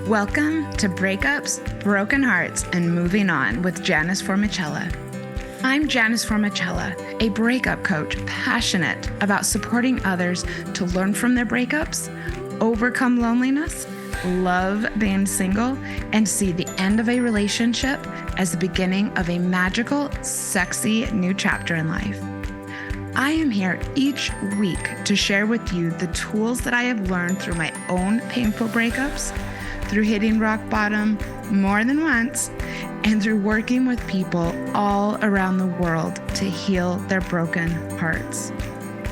Welcome to Breakups, Broken Hearts, and Moving On with Janice Formicella. I'm Janice Formicella, a breakup coach passionate about supporting others to learn from their breakups, overcome loneliness, love being single, and see the end of a relationship as the beginning of a magical, sexy new chapter in life. I am here each week to share with you the tools that I have learned through my own painful breakups, through hitting rock bottom more than once, and through working with people all around the world to heal their broken hearts.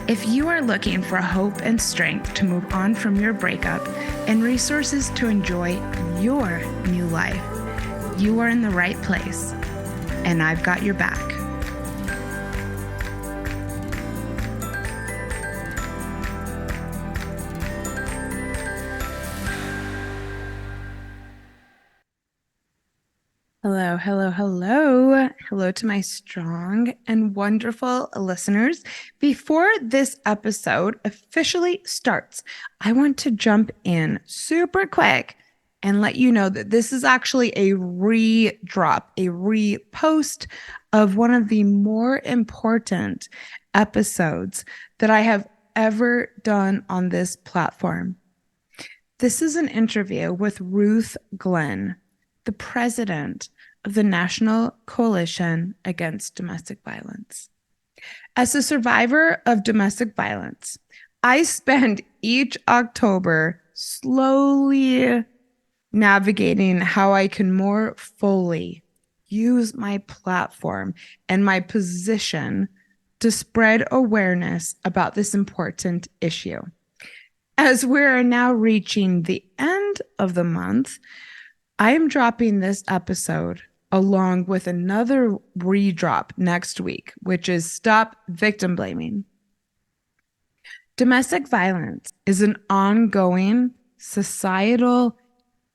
If you are looking for hope and strength to move on from your breakup and resources to enjoy your new life, you are in the right place, and I've got your back. Hello, hello, hello. Hello to my strong and wonderful listeners. Before this episode officially starts, I want to jump in super quick and let you know that this is actually a re-drop, a repost of one of the more important episodes that I have ever done on this platform. This is an interview with Ruth Glenn, the president of the National Coalition Against Domestic Violence. As a survivor of domestic violence, I spend each October slowly navigating how I can more fully use my platform and my position to spread awareness about this important issue. As we're now reaching the end of the month, I am dropping this episode along with another redrop next week, which is Stop Victim Blaming. Domestic violence is an ongoing societal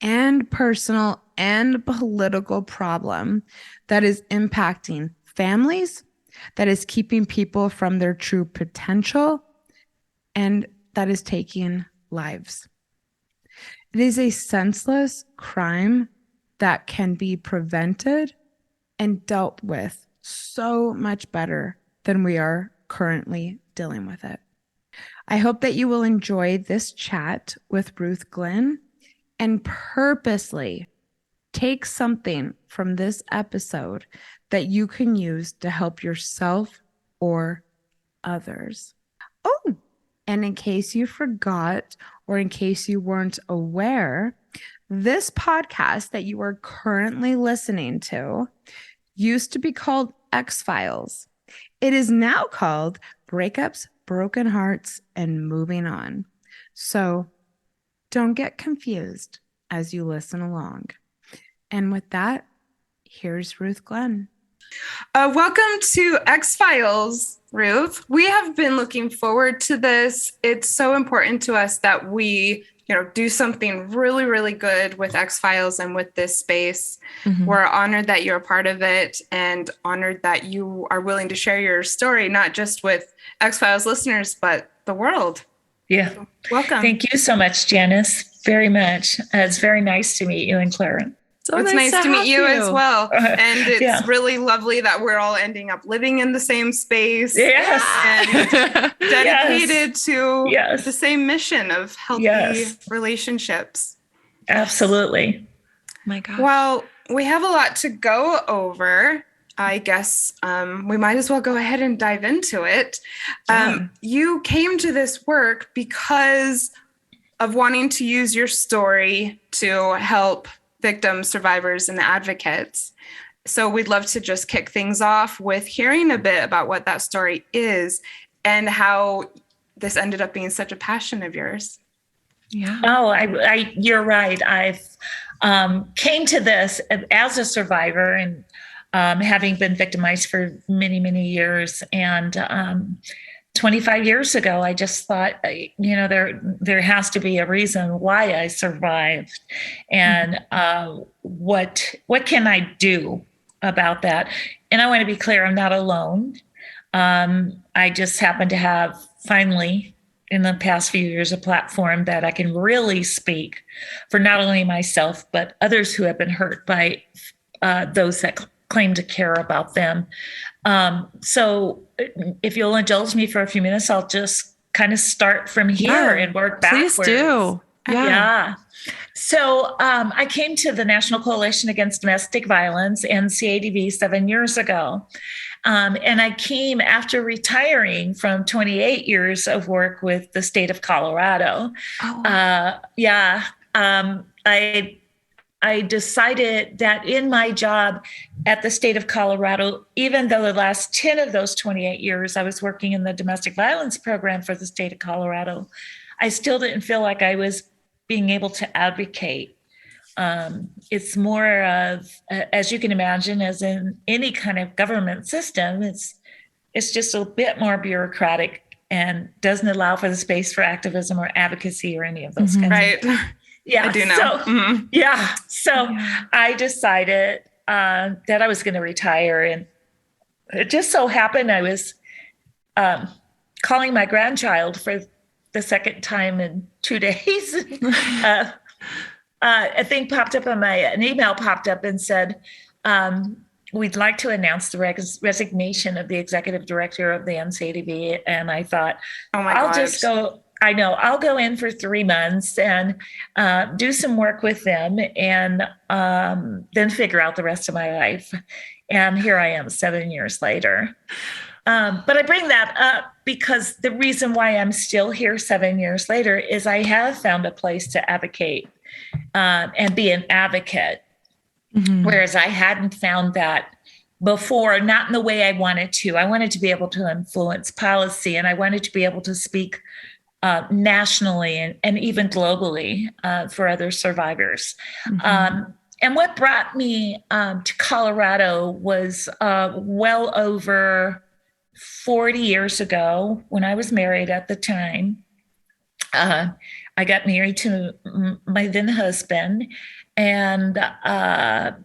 and personal and political problem that is impacting families, that is keeping people from their true potential, and that is taking lives. It is a senseless crime that can be prevented and dealt with so much better than we are currently dealing with it. I hope that you will enjoy this chat with Ruth Glenn and purposely take something from this episode that you can use to help yourself or others. Oh, and in case you forgot, or in case you weren't aware, this podcast that you are currently listening to used to be called X-Files. It is now called Breakups, Broken Hearts, and Moving On. So don't get confused as you listen along. And with that, here's Ruth Glenn. Welcome to X-Files, Ruth. We have been looking forward to this. It's so important to us that we, do something really, really good with X-Files and with this space. Mm-hmm. We're honored that you're a part of it and honored that you are willing to share your story, not just with X-Files listeners, but the world. Yeah. So, welcome. Thank you so much, Janice, very much. It's very nice to meet you and Clarence. So it's nice to meet you as well. And it's really lovely that we're all ending up living in the same space. Yes. And dedicated to the same mission of healthy relationships. Absolutely. My God. Well, we have a lot to go over. I guess we might as well go ahead and dive into it. You came to this work because of wanting to use your story to help victims, survivors, and advocates. So we'd love to just kick things off with hearing a bit about what that story is and how this ended up being such a passion of yours. Yeah. Oh, you're right. I've came to this as a survivor and having been victimized for many, many years. And 25 years ago, I just thought, there has to be a reason why I survived, and what can I do about that? And I want to be clear, I'm not alone. I just happen to have finally in the past few years a platform that I can really speak for not only myself, but others who have been hurt by those that claim to care about them. So if you'll indulge me for a few minutes, I'll just kind of start from here and work backwards. Please do. Yeah. So I came to the National Coalition Against Domestic Violence, NCADV, 7 years ago. And I came after retiring from 28 years of work with the state of Colorado. Oh. I decided that in my job at the state of Colorado, even though the last 10 of those 28 years I was working in the domestic violence program for the state of Colorado, I still didn't feel like I was being able to advocate. It's more of, as you can imagine, as in any kind of government system, it's just a bit more bureaucratic and doesn't allow for the space for activism or advocacy or any of those kinds of things. Yeah, I do know. So I decided that I was going to retire, and it just so happened I was calling my grandchild for the second time in 2 days. A thing popped up an email popped up and said, we'd like to announce the resignation of the executive director of the NCADV. And I thought, I'll go in for 3 months and do some work with them and then figure out the rest of my life. And here I am 7 years later. But I bring that up because the reason why I'm still here 7 years later is I have found a place to advocate and be an advocate, whereas I hadn't found that before, not in the way I wanted to. I wanted to be able to influence policy, and I wanted to be able to speak nationally and even globally for other survivors. And what brought me to Colorado was well over 40 years ago, when I was married at the time. I got married to my then husband, and I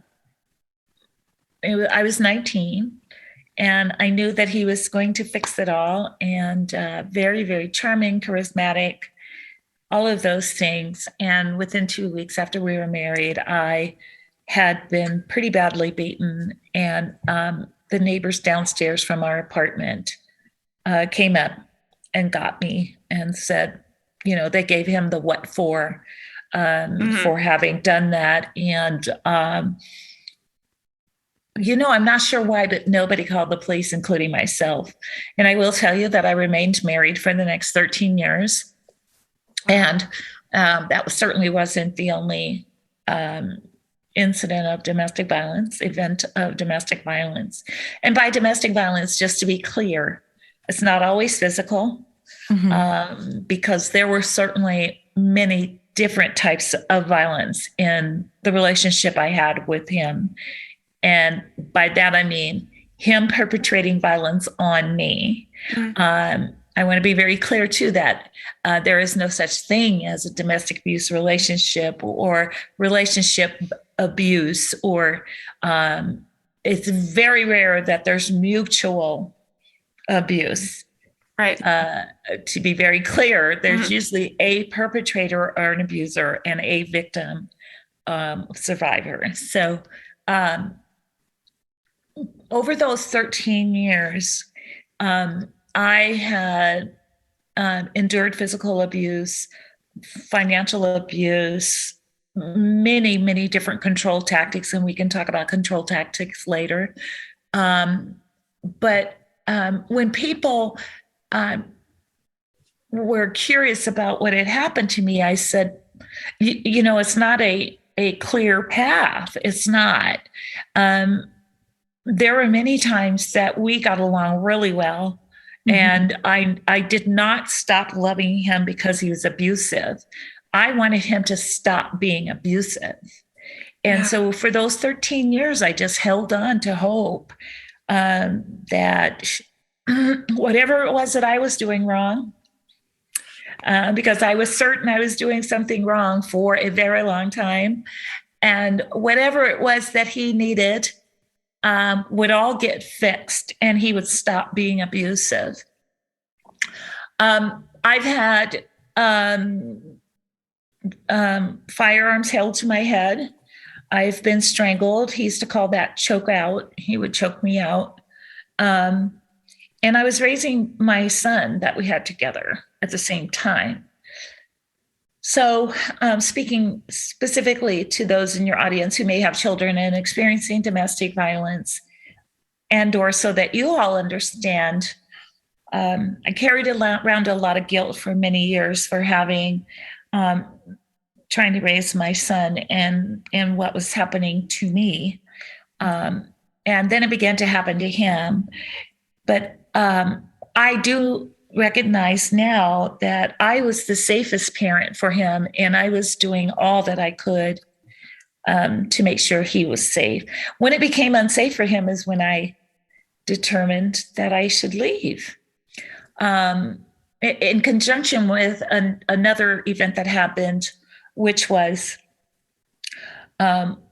was 19, and I knew that he was going to fix it all, and very, very charming, charismatic, all of those things. And within 2 weeks after we were married, I had been pretty badly beaten, and the neighbors downstairs from our apartment came up and got me and said, they gave him the what for having done that. And, I'm not sure why, but nobody called the police, including myself. And I will tell you that I remained married for the next 13 years. And that certainly wasn't the only event of domestic violence. And by domestic violence, just to be clear, it's not always physical, because there were certainly many different types of violence in the relationship I had with him. And by that, I mean him perpetrating violence on me. I want to be very clear, too, that there is no such thing as a domestic abuse relationship or relationship abuse, or it's very rare that there's mutual abuse. Right. To be very clear, there's usually a perpetrator or an abuser and a victim survivor. So over those 13 years, I had endured physical abuse, financial abuse, many, many different control tactics, and we can talk about control tactics later. But when people were curious about what had happened to me, I said, it's not a clear path. It's not. There were many times that we got along really well. And I did not stop loving him because he was abusive. I wanted him to stop being abusive. And so for those 13 years, I just held on to hope that whatever it was that I was doing wrong, because I was certain I was doing something wrong for a very long time, and whatever it was that he needed would all get fixed and he would stop being abusive. I've had firearms held to my head. I've been strangled. He used to call that choke out. He would choke me out. Um, and I was raising my son that we had together at the same time. So, speaking specifically to those in your audience who may have children and experiencing domestic violence, and or so that you all understand, I carried around a lot of guilt for many years for having trying to raise my son and what was happening to me. And then it began to happen to him. But I do recognize now that I was the safest parent for him, and I was doing all that I could to make sure he was safe. When it became unsafe for him is when I determined that I should leave. In conjunction with another event that happened, which was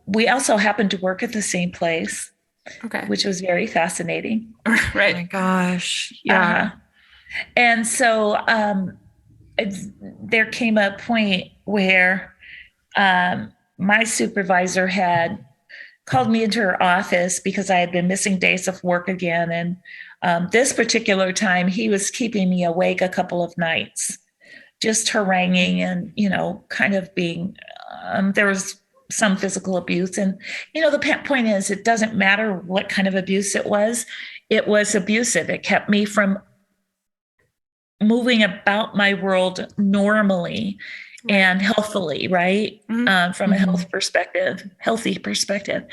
we also happened to work at the same place, which was very fascinating. Right. Oh my gosh. Yeah. And so there came a point where my supervisor had called me into her office because I had been missing days of work again. And this particular time, he was keeping me awake a couple of nights, just haranguing and, kind of being, there was some physical abuse. And, the point is, it doesn't matter what kind of abuse it was abusive. It kept me from moving about my world normally and healthfully, right? From a healthy perspective.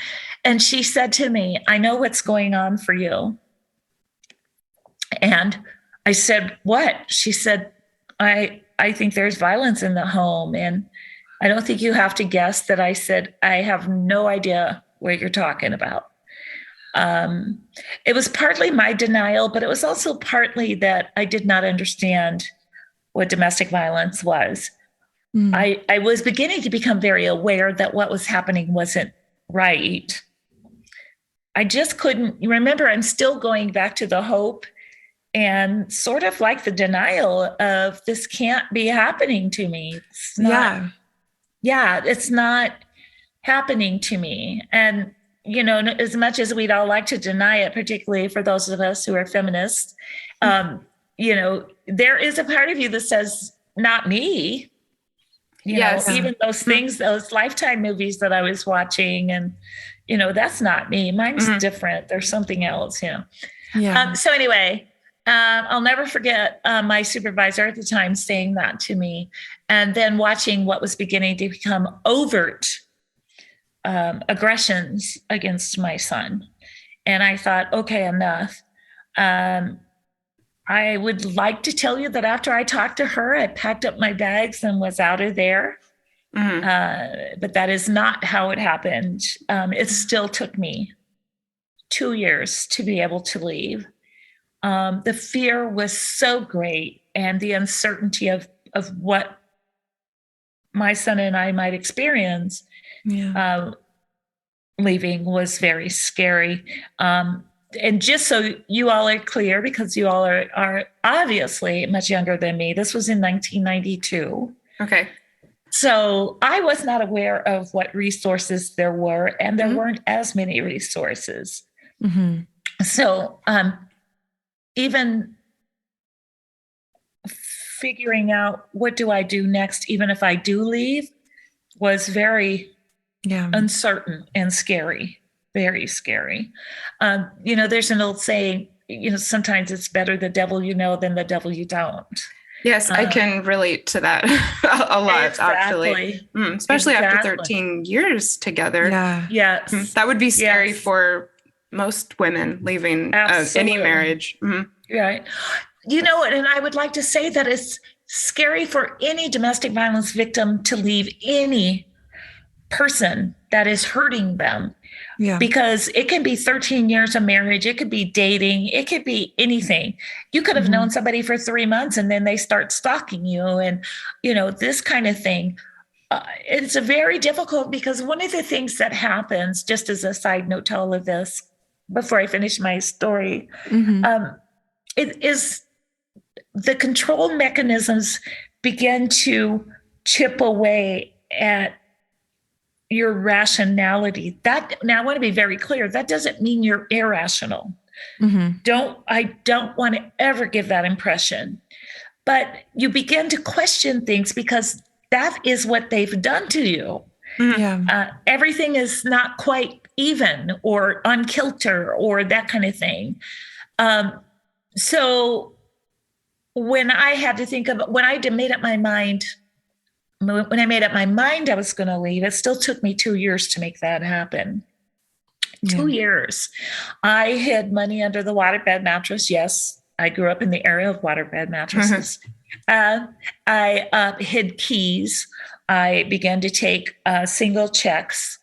And she said to me, I know what's going on for you. And I said, what? She said, I think there's violence in the home. And I don't think you have to guess that I said, I have no idea what you're talking about. It was partly my denial, but it was also partly that I did not understand what domestic violence was. I was beginning to become very aware that what was happening wasn't right. I just couldn't remember. I'm still going back to the hope and sort of like the denial of this can't be happening to me. It's not, it's not happening to me. And, as much as we'd all like to deny it, particularly for those of us who are feminists, there is a part of you that says, not me. Even those things, those Lifetime movies that I was watching, and, that's not me. Mine's different. There's something else, So anyway, I'll never forget my supervisor at the time saying that to me, and then watching what was beginning to become overt aggressions against my son. And I thought, okay, enough. I would like to tell you that after I talked to her, I packed up my bags and was out of there. But that is not how it happened. It still took me 2 years to be able to leave. The fear was so great, and the uncertainty of what my son and I might experience leaving was very scary. And just so you all are clear, because you all are obviously much younger than me, this was in 1992. Okay. So I was not aware of what resources there were, and there weren't as many resources. So even figuring out what do I do next, even if I do leave, was very uncertain and scary, very scary. There's an old saying, sometimes it's better the devil you know than the devil you don't. Yes, I can relate to that a lot, actually. Especially after 13 years together. Yeah. Yes. That would be scary for most women leaving any marriage. Right. And I would like to say that it's scary for any domestic violence victim to leave any person that is hurting them. Because it can be 13 years of marriage. It could be dating. It could be anything. You could have known somebody for 3 months and then they start stalking you and, this kind of thing. It's very difficult, because one of the things that happens, just as a side note to all of this, before I finish my story, it is the control mechanisms begin to chip away at your rationality. That, now I want to be very clear, that doesn't mean you're irrational. I don't want to ever give that impression. But you begin to question things because that is what they've done to you. Yeah. Everything is not quite even or on kilter or that kind of thing. So when I had to think of, when I made up my mind, when I made up my mind I was going to leave, it still took me 2 years to make that happen. Yeah. 2 years. I hid money under the waterbed mattress. Yes, I grew up in the area of waterbed mattresses. I hid keys. I began to take single checks.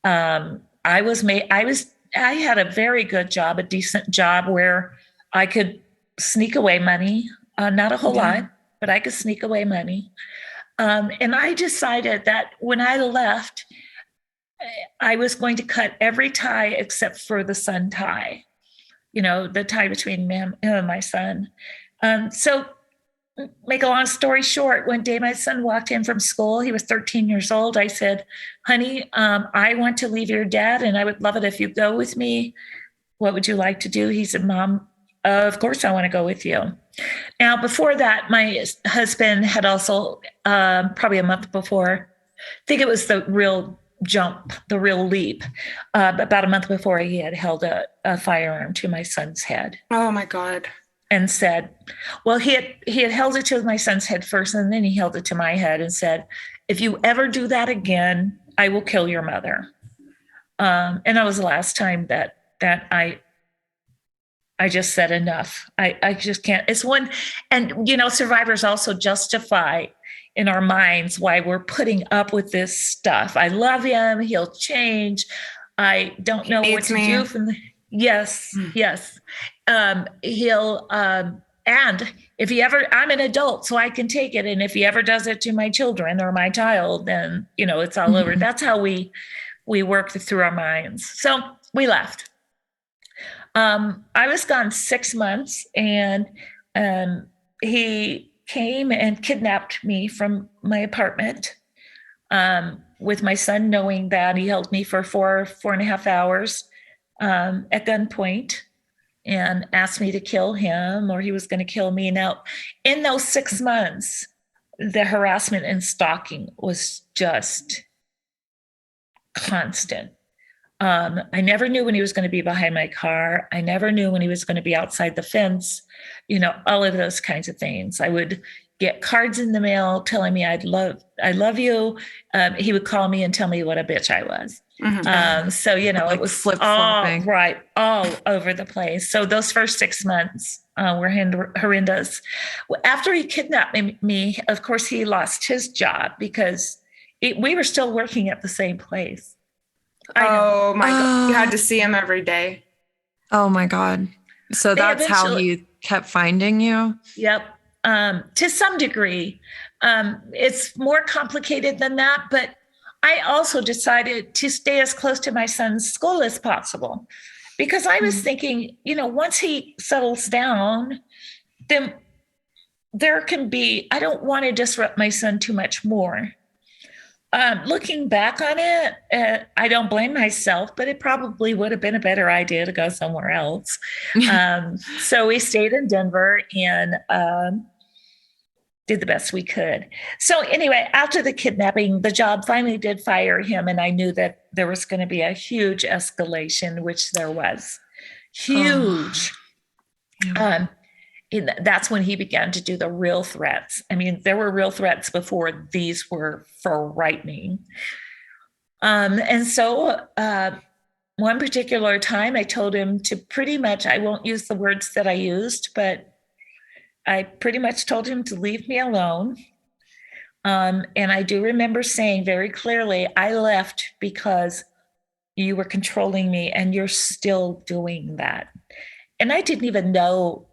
I had a very good job, a decent job where I could sneak away money. Not a whole lot, but I could sneak away money. And I decided that when I left, I was going to cut every tie except for the son tie, the tie between him and my son. So make a long story short, one day my son walked in from school. He was 13 years old. I said, honey, I want to leave your dad and I would love it if you go with me. What would you like to do? He said, Mom, of course I want to go with you. Now, before that, my husband had also, probably a month before, I think it was the real jump, the real leap. About a month before, he had held a firearm to my son's head. Oh my God. And said, well, he had held it to my son's head first, and then he held it to my head and said, if you ever do that again, I will kill your mother. And that was the last time that I just said enough. I just can't. It's one, and survivors also justify in our minds why we're putting up with this stuff. I love him. He'll change. I don't know what to do from the. Yes. He'll, and if he ever, I'm an adult, so I can take it. And if he ever does it to my children or my child, then, it's all over. That's how we work through our minds. So we left. I was gone 6 months, and he came and kidnapped me from my apartment with my son, knowing that. He held me for 4.5 hours at gunpoint and asked me to kill him, or he was going to kill me. Now, in those 6 months, the harassment and stalking was just constant. I never knew when he was going to be behind my car. I never knew when he was going to be outside the fence, all of those kinds of things. I would get cards in the mail telling me I love you. He would call me and tell me what a bitch I was. So, it was flip-flopping. All over the place. So those first 6 months were horrendous. After he kidnapped me, of course, he lost his job because we were still working at the same place. Oh my God. You had to see him every day. Oh my God. So that's how he kept finding you? Yep. To some degree. It's more complicated than that, but I also decided to stay as close to my son's school as possible because I was thinking, once he settles down, then I don't want to disrupt my son too much more. Looking back on it, I don't blame myself, but it probably would have been a better idea to go somewhere else. So we stayed in Denver and did the best we could. So anyway, after the kidnapping, the job finally did fire him, and I knew that there was going to be a huge escalation, which there was. Huge. That's when he began to do the real threats. I mean, there were real threats before these were frightening. And so one particular time I told him to pretty much, I won't use the words that I used, but I pretty much told him to leave me alone. And I do remember saying very clearly, I left because you were controlling me and you're still doing that. And I didn't even know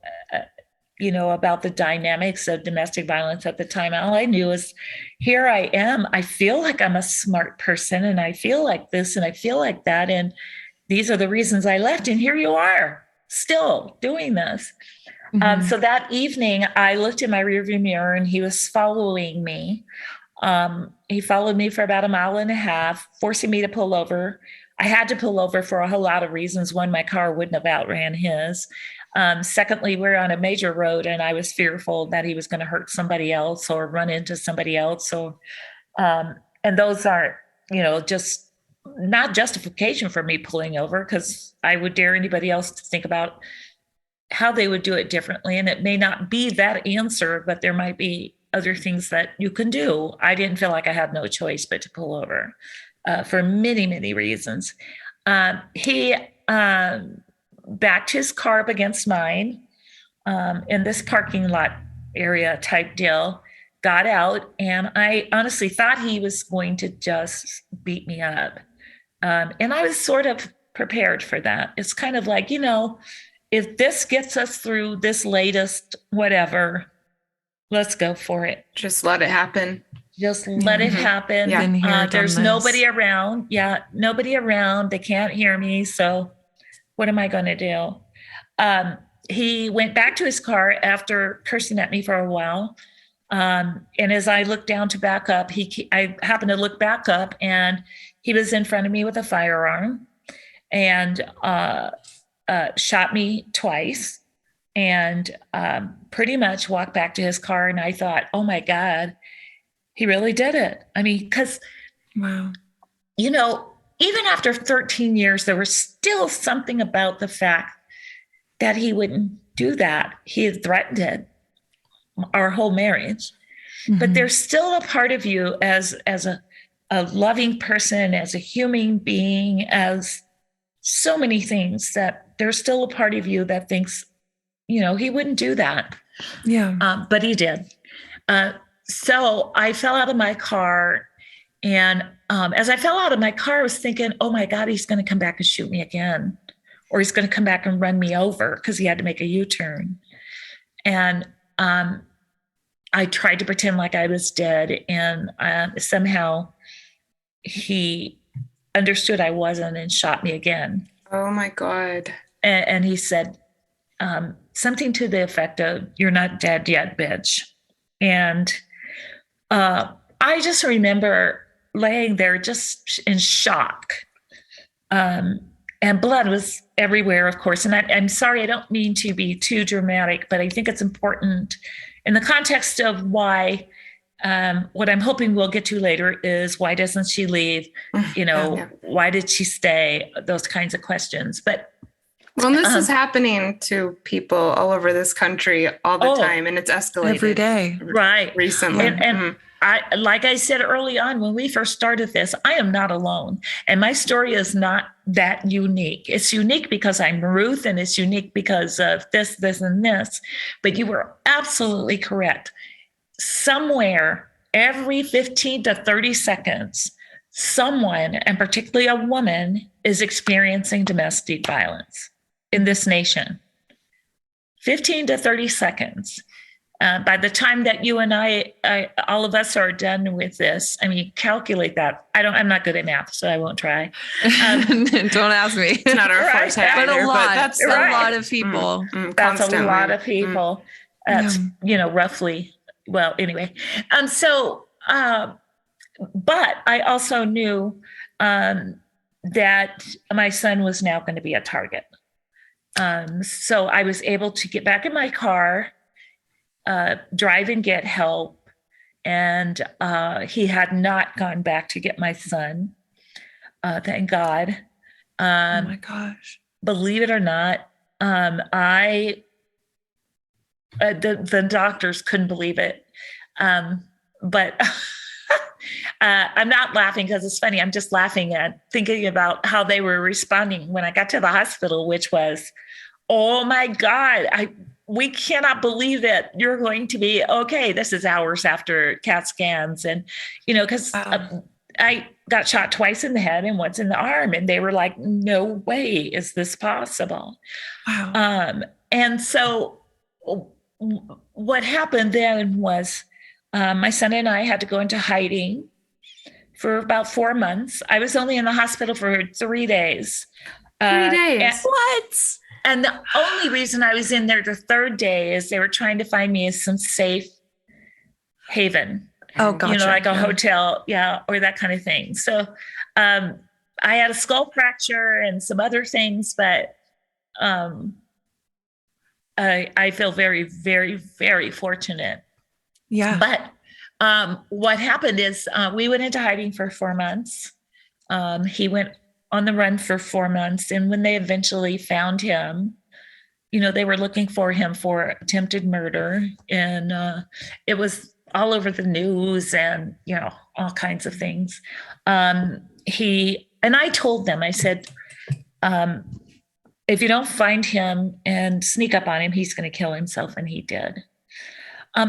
about the dynamics of domestic violence at the time. All I knew is here I am. I feel like I'm a smart person and I feel like this and I feel like that. And these are the reasons I left. And here you are still doing this. So that evening, I looked in my rearview mirror and he was following me. He followed me for about 1.5 miles, forcing me to pull over. I had to pull over for a whole lot of reasons. One, my car wouldn't have outran his. Secondly, we're on a major road and I was fearful that he was going to hurt somebody else or run into somebody else. So, and those aren't, just not justification for me pulling over, because I would dare anybody else to think about how they would do it differently. And it may not be that answer, but there might be other things that you can do. I didn't feel like I had no choice but to pull over for many, many reasons. He backed his car up against mine in this parking lot area type deal, got out, and I honestly thought he was going to just beat me up. And I was sort of prepared for that. It's kind of like, if this gets us through this latest whatever, let's go for it. Just let it happen. Just let it happen. Yeah. There's nobody around. Yeah, nobody around. They can't hear me. So what am I going to do? He went back to his car after cursing at me for a while. And as I looked down to back up, I happened to look back up and he was in front of me with a firearm and shot me twice and pretty much walked back to his car. And I thought, oh my God, he really did it. I mean, because, wow, even after 13 years, there was still something about the fact that he wouldn't do that. He had threatened it, our whole marriage. But there's still a part of you as a loving person, as a human being, as so many things, that there's still a part of you that thinks, he wouldn't do that. Yeah. But he did. So I fell out of my car. And as I fell out of my car, I was thinking, oh my God, he's going to come back and shoot me again. Or he's going to come back and run me over, because he had to make a U-turn. And I tried to pretend like I was dead. And somehow he understood I wasn't and shot me again. Oh my God. And he said something to the effect of, "You're not dead yet, bitch." And I just remember laying there just in shock. And blood was everywhere, of course. And I'm sorry, I don't mean to be too dramatic, but I think it's important in the context of why, what I'm hoping we'll get to later is, why doesn't she leave? Why did she stay? Those kinds of questions. But well, this is happening to people all over this country all the time, and it's escalated every day. Right. Recently. And I, like I said early on, when we first started this, I am not alone. And my story is not that unique. It's unique because I'm Ruth, and it's unique because of this, and this. But you were absolutely correct. Somewhere every 15 to 30 seconds, someone, and particularly a woman, is experiencing domestic violence in this nation. 15 to 30 seconds. By the time that you and I, all of us are done with this, I mean, calculate that. I'm not good at math, so I won't try. Don't ask me. It's not our forte but either, a lot. But that's a lot of people. That's a lot of people. That's, roughly. Well, anyway. But I also knew that my son was now going to be a target. So I was able to get back in my car, drive and get help. And he had not gone back to get my son. Thank God. Oh my gosh. Believe it or not, the doctors couldn't believe it. But I'm not laughing because it's funny. I'm just laughing at thinking about how they were responding when I got to the hospital, which was, oh my God, we cannot believe that you're going to be okay. This is hours after CAT scans. And, because I got shot twice in the head and once in the arm. And they were like, no way is this possible. Wow. And so what happened then was my son and I had to go into hiding for about 4 months. I was only in the hospital for 3 days. 3 days. What? And the only reason I was in there the third day is they were trying to find me some safe haven. Oh, gotcha. Like a hotel, or that kind of thing. So I had a skull fracture and some other things, but I feel very, very, very fortunate. Yeah. But what happened is we went into hiding for 4 months. He went on the run for 4 months. And when they eventually found him, they were looking for him for attempted murder. And it was all over the news and, all kinds of things. And I told them, I said, if you don't find him and sneak up on him, he's going to kill himself. And he did.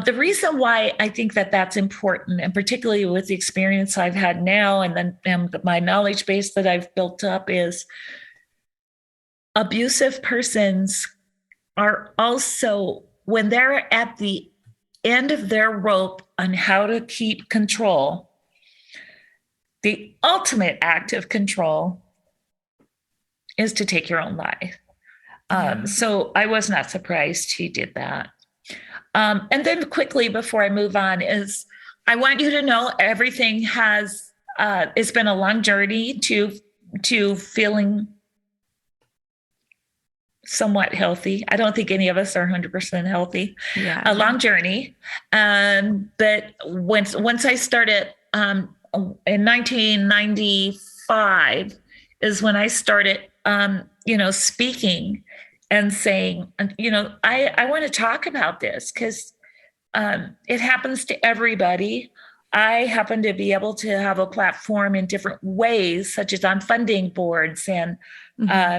The reason why I think that that's important, and particularly with the experience I've had now and then my knowledge base that I've built up, is abusive persons are also, when they're at the end of their rope on how to keep control, the ultimate act of control is to take your own life. So I was not surprised he did that. And then quickly before I move on is I want you to know everything it's been a long journey to feeling somewhat healthy. I don't think any of us are 100% healthy. Yeah. A long journey. But once I started in 1995 is when I started, speaking and saying, I want to talk about this because it happens to everybody. I happen to be able to have a platform in different ways, such as on funding boards. And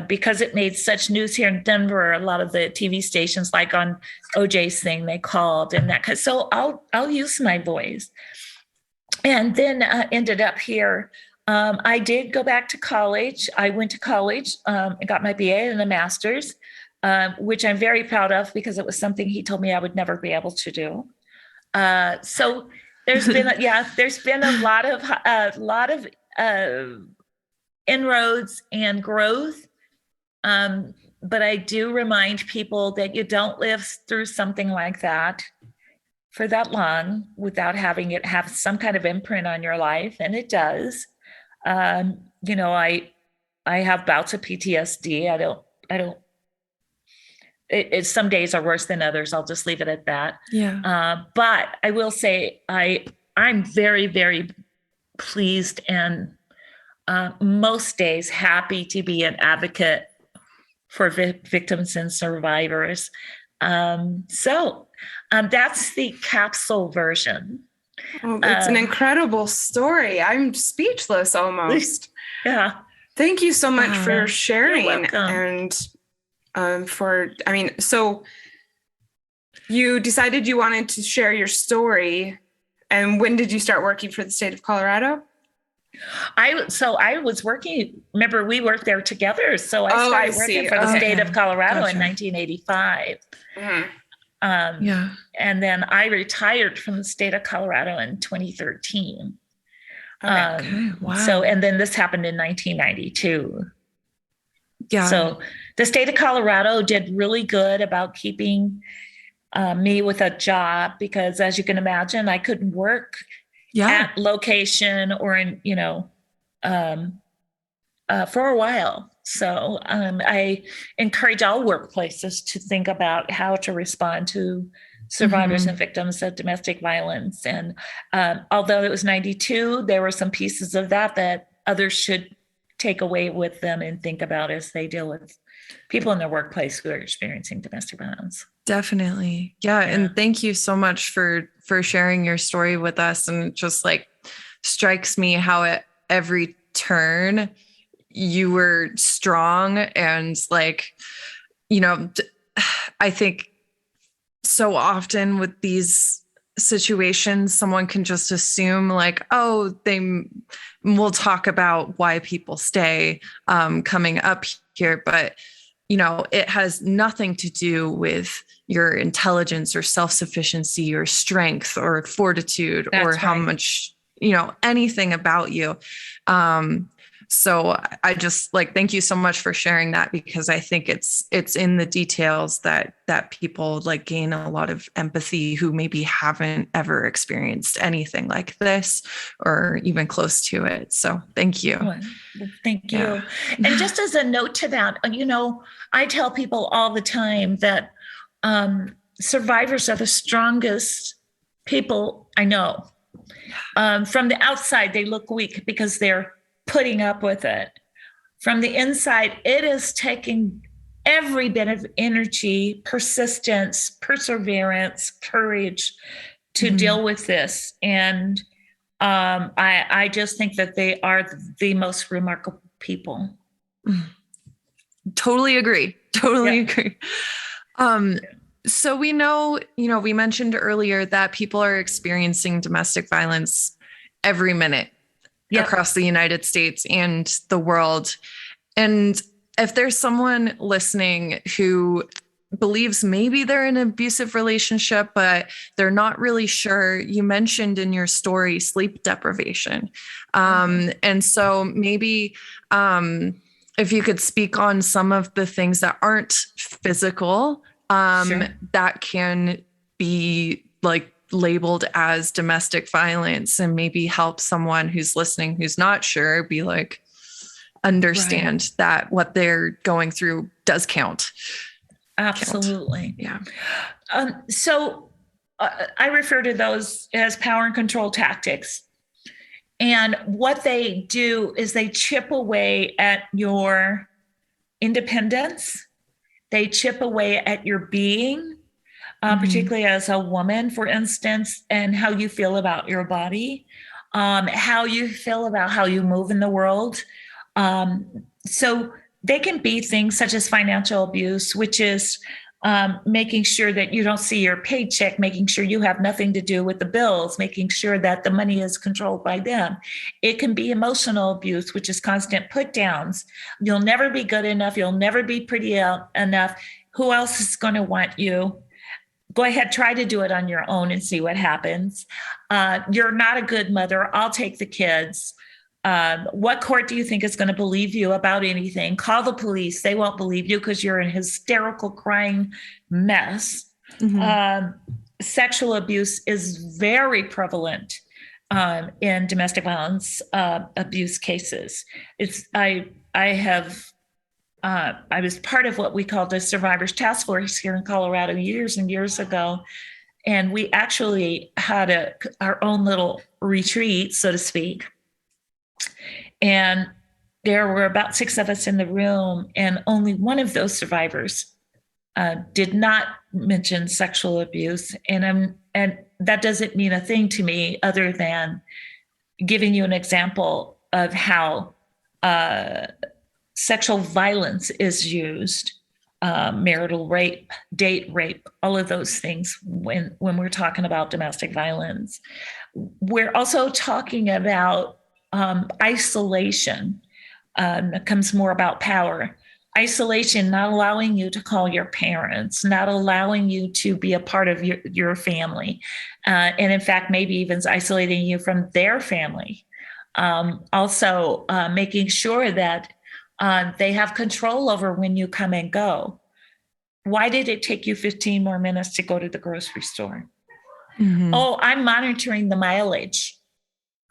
because it made such news here in Denver, a lot of the TV stations, like on OJ's thing, they called and that. So I'll use my voice. And then ended up here. I did go back to college. I went to college and got my BA and a master's. Which I'm very proud of because it was something he told me I would never be able to do. So there's been a lot of inroads and growth. But I do remind people that you don't live through something like that for that long without having it have some kind of imprint on your life, and it does. I have bouts of PTSD. I don't. Some days are worse than others. I'll just leave it at that. Yeah. But I will say I'm very, very pleased and most days happy to be an advocate for victims and survivors. So that's the capsule version. Oh, it's an incredible story. I'm speechless almost. Yeah. Thank you so much for sharing. You're welcome. And so you decided you wanted to share your story. And when did you start working for the state of Colorado? I was working, remember we worked there together. So I started working for the state of Colorado in 1985. Yeah. And then I retired from the state of Colorado in 2013. Okay. Wow. So, and then this happened in 1992. Yeah. So the state of Colorado did really good about keeping me with a job because, as you can imagine, I couldn't work at location or in, for a while. So I encourage all workplaces to think about how to respond to survivors and victims of domestic violence. And although it was 92, there were some pieces of that others should take away with them and think about as they deal with people in their workplace who are experiencing domestic violence. Definitely. Yeah. And thank you so much for sharing your story with us. And it just strikes me how at every turn you were strong and I think so often with these situations, someone can just assume we'll talk about why people stay coming up here, but it has nothing to do with your intelligence or self-sufficiency or strength or fortitude. That's or how much, anything about you. So I just like, thank you so much for sharing that, because I think it's in the details that people like gain a lot of empathy who maybe haven't ever experienced anything like this or even close to it. So thank you. Well, thank you. Yeah. And just as a note to that, I tell people all the time that survivors are the strongest people I know. From the outside, they look weak because they're putting up with it. From the inside, it is taking every bit of energy, persistence, perseverance, courage to deal with this. And I just think that they are the most remarkable people. Totally agree. Totally agree. So we know, we mentioned earlier that people are experiencing domestic violence every minute across the United States and the world. And if there's someone listening who believes maybe they're in an abusive relationship, but they're not really sure, you mentioned in your story sleep deprivation. And so maybe if you could speak on some of the things that aren't physical, that can be like labeled as domestic violence, and maybe help someone who's listening who's not sure be like, understand that what they're going through does count. Absolutely. Yeah. So I refer to those as power and control tactics. And what they do is they chip away at your independence. They chip away at your being, particularly as a woman, for instance, and how you feel about your body, how you feel about how you move in the world. So they can be things such as financial abuse, which is making sure that you don't see your paycheck, making sure you have nothing to do with the bills, making sure that the money is controlled by them. It can be emotional abuse, which is constant put downs. You'll never be good enough. You'll never be pretty enough. Who else is going to want you? Go ahead, try to do it on your own and see what happens. You're not a good mother. I'll take the kids. What court do you think is going to believe you about anything? Call the police. They won't believe you because you're an hysterical, crying mess. Sexual abuse is very prevalent in domestic violence abuse cases. I was part of what we called the Survivors Task Force here in Colorado years and years ago. And we actually had our own little retreat, so to speak. And there were about 6 of us in the room, and only one of those survivors did not mention sexual abuse. And that doesn't mean a thing to me other than giving you an example of how sexual violence is used, marital rape, date rape, all of those things when we're talking about domestic violence. We're also talking about isolation. It comes more about power. Isolation, not allowing you to call your parents, not allowing you to be a part of your family. And in fact, maybe even isolating you from their family. Also, making sure that they have control over when you come and go. Why did it take you 15 more minutes to go to the grocery store? Oh, I'm monitoring the mileage.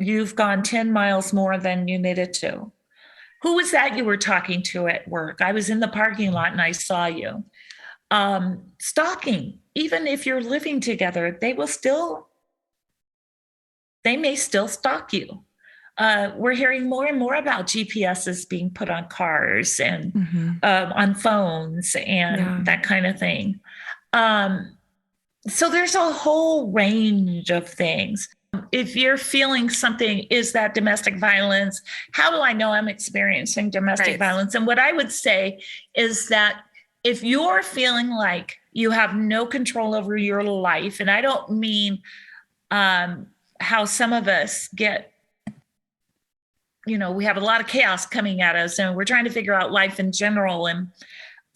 You've gone 10 miles more than you needed to. Who was that you were talking to at work? I was in the parking lot and I saw you. Stalking, even if you're living together, they may still stalk you. We're hearing more and more about GPSs being put on cars and on phones and that kind of thing. So there's a whole range of things. If you're feeling something, is that domestic violence? How do I know I'm experiencing domestic violence? And what I would say is that if you're feeling like you have no control over your life, and I don't mean how some of us get, we have a lot of chaos coming at us and we're trying to figure out life in general and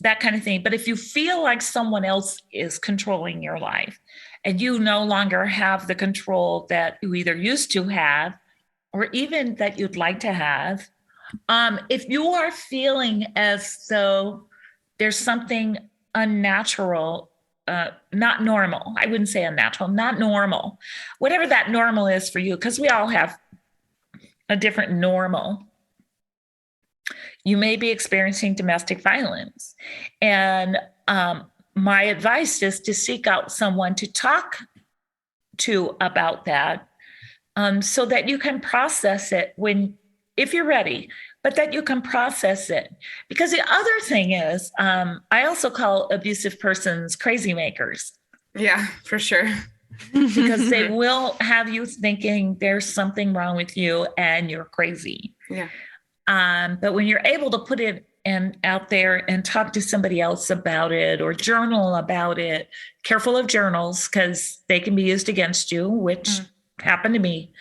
that kind of thing. But if you feel like someone else is controlling your life, and you no longer have the control that you either used to have or even that you'd like to have, If you are feeling as though there's something unnatural, not normal, I wouldn't say unnatural, not normal, whatever that normal is for you, because we all have a different normal. You may be experiencing domestic violence. And my advice is to seek out someone to talk to about that, so that you can process it if you're ready, but that you can process it. Because the other thing is, I also call abusive persons crazy makers. Yeah, for sure. Because they will have you thinking there's something wrong with you and you're crazy. Yeah. But when you're able to put it out there and talk to somebody else about it or journal about it, careful of journals because they can be used against you, which happened to me.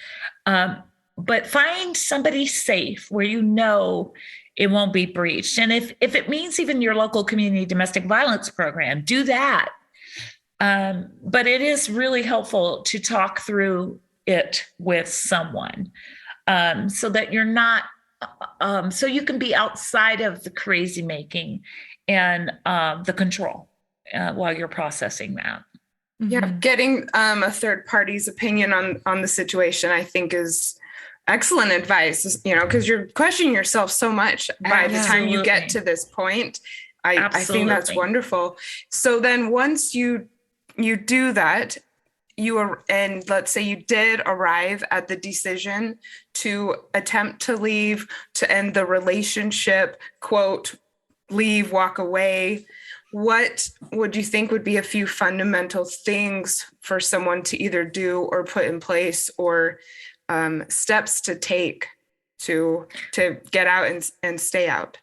But find somebody safe where you know it won't be breached. And if it means even your local community domestic violence program, do that. But it is really helpful to talk through it with someone, so that you're not, so you can be outside of the crazy making and the control while you're processing that. Yeah, getting a third party's opinion on the situation, I think, is excellent advice, because you're questioning yourself so much by the time you get to this point. I think that's wonderful. So then once you do that, and let's say you did arrive at the decision to attempt to leave, to end the relationship, quote, leave, walk away, what would you think would be a few fundamental things for someone to either do or put in place, or steps to take to get out and stay out?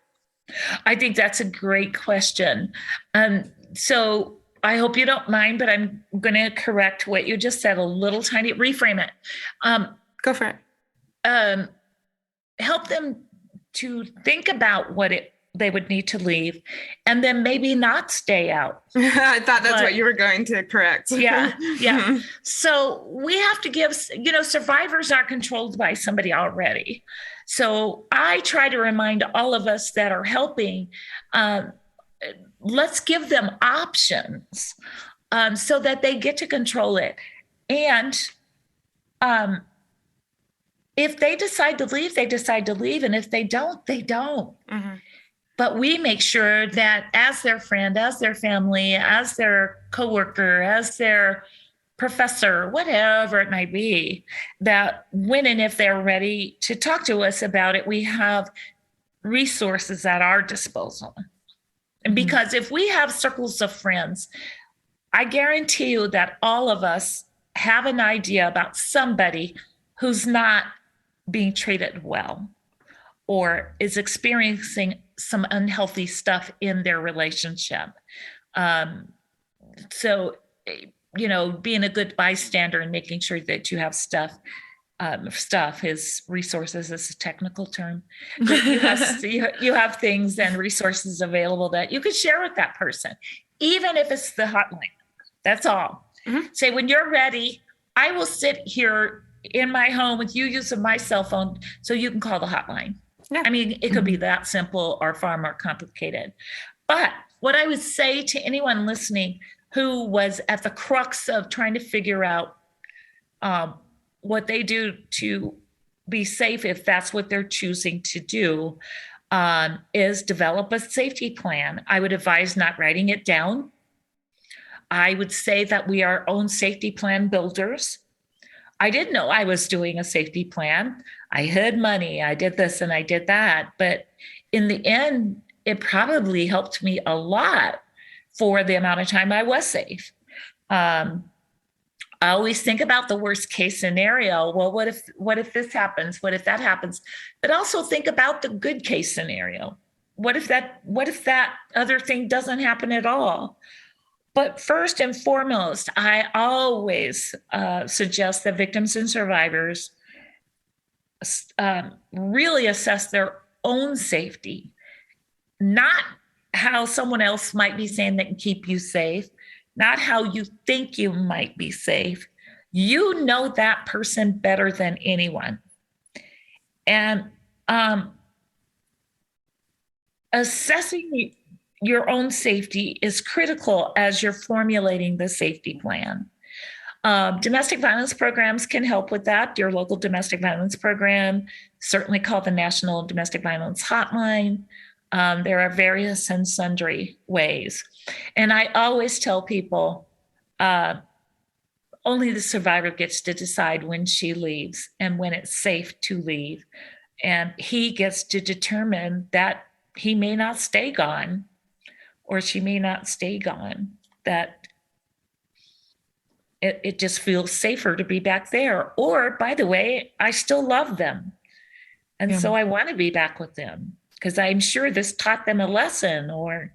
I think that's a great question. So I hope you don't mind, but I'm going to correct what you just said a little tiny, reframe it. Go for it. Help them to think about what they would need to leave, and then maybe not stay out. I thought that's what you were going to correct. Yeah. So we have to give, survivors are controlled by somebody already. So I try to remind all of us that are helping, let's give them options, so that they get to control it. And if they decide to leave, they decide to leave. And if they don't, they don't. Mm-hmm. But we make sure that as their friend, as their family, as their coworker, as their professor, whatever it might be, that when and if they're ready to talk to us about it, we have resources at our disposal. And because if we have circles of friends, I guarantee you that all of us have an idea about somebody who's not being treated well or is experiencing some unhealthy stuff in their relationship. So, being a good bystander and making sure that you have his resources is a technical term. You have things and resources available that you could share with that person, even if it's the hotline. That's all. Mm-hmm. Say, when you're ready, I will sit here in my home with you using my cell phone so you can call the hotline. Yeah. I mean, it could be that simple or far more complicated. But what I would say to anyone listening who was at the crux of trying to figure out what they do to be safe, if that's what they're choosing to do, is develop a safety plan. I would advise not writing it down. I would say that we are our own safety plan builders. I didn't know I was doing a safety plan. I hid money. I did this and I did that. But in the end, it probably helped me a lot for the amount of time I was safe. I always think about the worst case scenario. Well, what if this happens? What if that happens? But also think about the good case scenario. What if that other thing doesn't happen at all? But first and foremost, I always suggest that victims and survivors really assess their own safety, not how someone else might be saying that can keep you safe, not how you think you might be safe. You know that person better than anyone. And assessing your own safety is critical as you're formulating the safety plan. Domestic violence programs can help with that. Your local domestic violence program, certainly call the National Domestic Violence Hotline. There are various and sundry ways. And I always tell people only the survivor gets to decide when she leaves and when it's safe to leave. And he gets to determine that he may not stay gone or she may not stay gone, that it just feels safer to be back there. Or, by the way, I still love them. And so I want to be back with them because I'm sure this taught them a lesson or,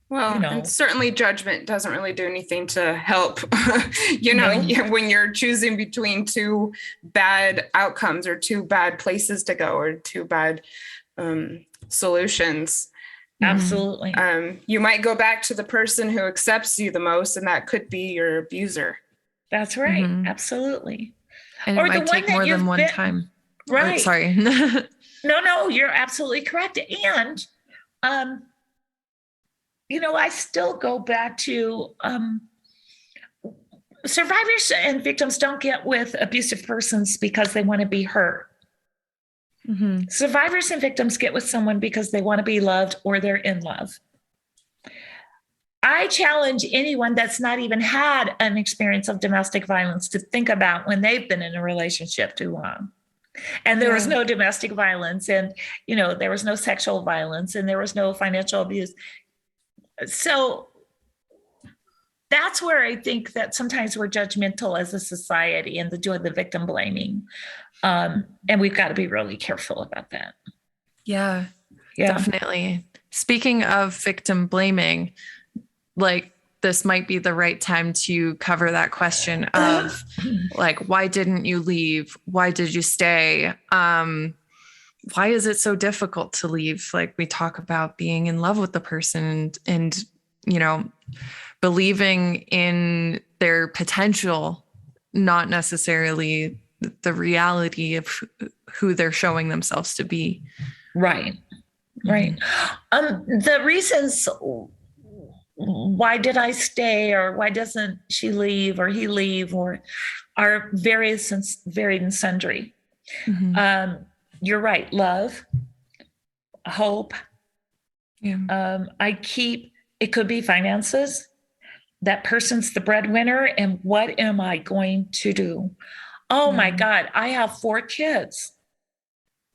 and certainly judgment doesn't really do anything to help, when you're choosing between two bad outcomes or two bad places to go or two bad solutions. Absolutely. You might go back to the person who accepts you the most, and that could be your abuser. That's right. Absolutely. And it might take more than one time. Right. Sorry. No, you're absolutely correct. And, I still go back to survivors and victims don't get with abusive persons because they want to be hurt. Survivors and victims get with someone because they want to be loved or they're in love. I challenge anyone that's not even had an experience of domestic violence to think about when they've been in a relationship too long. And there was no domestic violence and, there was no sexual violence and there was no financial abuse. So that's where I think that sometimes we're judgmental as a society and doing the victim blaming. And we've got to be really careful about that. Yeah, definitely. Speaking of victim blaming, this might be the right time to cover that question of why didn't you leave? Why did you stay? Why is it so difficult to leave? We talk about being in love with the person and believing in their potential, not necessarily the reality of who they're showing themselves to be. Right. The reasons why did I stay or why doesn't she leave or he leave or are various and varied and sundry. You're right. Love, hope. It could be finances. That person's the breadwinner. And what am I going to do? Oh my God, I have 4 kids.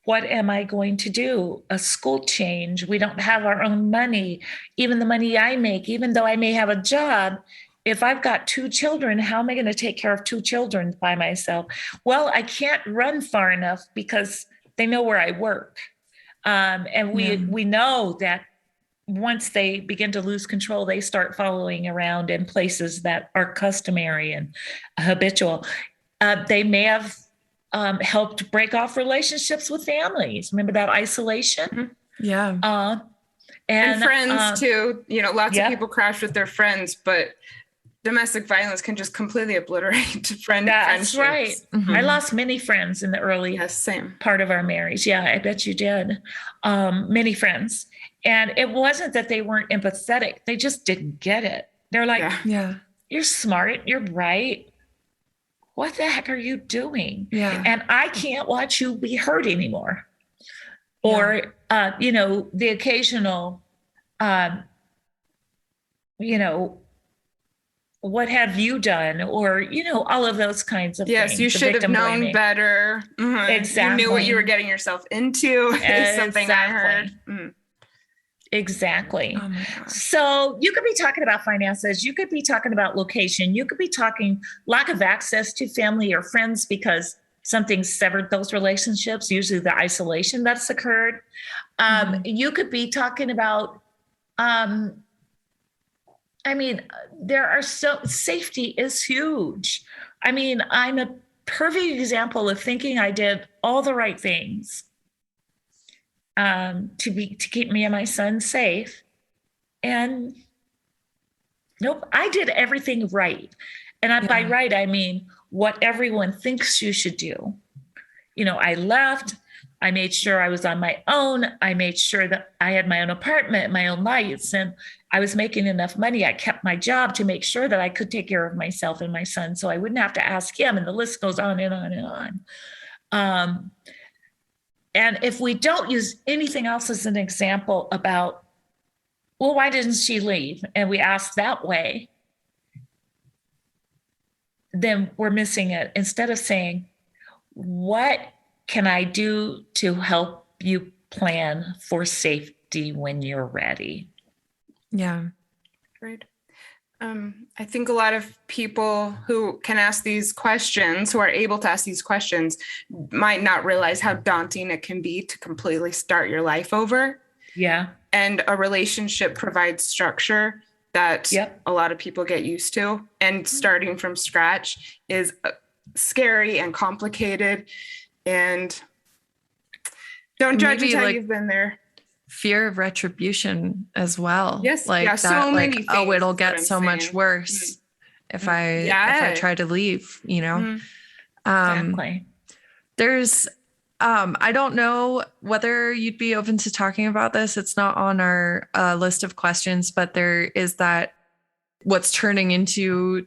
What am I going to do? A school change. We don't have our own money. Even the money I make, even though I may have a job, if I've got 2 children, how am I going to take care of 2 children by myself? Well, I can't run far enough because they know where I work. And we know that once they begin to lose control, they start following around in places that are customary and habitual. They may have helped break off relationships with families. Remember that isolation? And friends too. Lots of people crash with their friends, but domestic violence can just completely obliterate friendships. That's right. I lost many friends in the early part of our marriage. Yeah, I bet you did. Many friends. And it wasn't that they weren't empathetic. They just didn't get it. They're like, you're smart. You're bright. What the heck are you doing? And I can't watch you be hurt anymore. Or, the occasional, what have you done? Or, all of those kinds of things. Yes, you should have known better. Exactly. You knew what you were getting yourself into is something I heard. Exactly. Oh my gosh. So you could be talking about finances. You could be talking about location. You could be talking lack of access to family or friends because something severed those relationships, usually the isolation that's occurred. You could be talking about, safety is huge. I'm a perfect example of thinking I did all the right things to keep me and my son safe. And nope, I did everything right. And by right, I mean what everyone thinks you should do. I left, I made sure I was on my own. I made sure that I had my own apartment, my own lights, and I was making enough money. I kept my job to make sure that I could take care of myself and my son, so I wouldn't have to ask him. And the list goes on and on and on. And if we don't use anything else as an example about, well, why didn't she leave? And we ask that way, then we're missing it. Instead of saying, what can I do to help you plan for safety when you're ready? Yeah. Great. I think a lot of people who can ask these questions, who are able to ask these questions, might not realize how daunting it can be to completely start your life over. Yeah. And a relationship provides structure that a lot of people get used to. And starting from scratch is scary and complicated. And don't judge until you've been there. Fear of retribution as well. Yes. Like yeah, that, so many things, oh, it'll get so much worse if I try to leave, you know? Exactly. There's, I don't know whether you'd be open to talking about this. It's not on our list of questions, but there is that what's turning into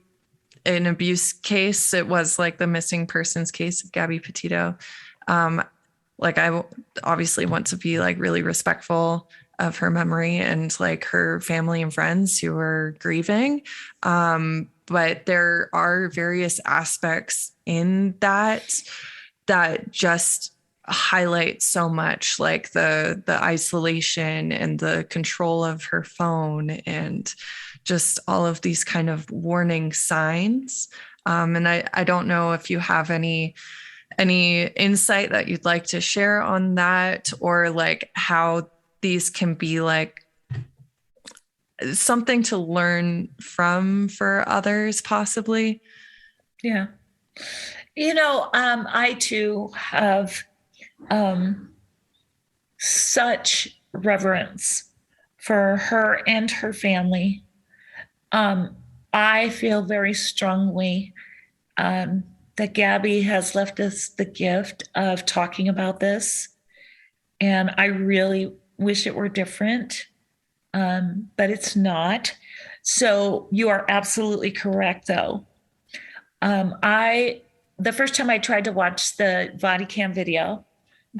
an abuse case. It was like the missing persons case of Gabby Petito. Like I obviously want to be like really respectful of her memory and like her family and friends who are grieving. But there are various aspects in that just highlight so much, like the isolation and the control of her phone and just all of these kind of warning signs. And I don't know if you have any insight that you'd like to share on that, or like how these can be like something to learn from for others possibly. Yeah. You know, I too have such reverence for her and her family. I feel very strongly that Gabby has left us the gift of talking about this. And I really wish it were different, but it's not. So you are absolutely correct, though. The first time I tried to watch the body cam video,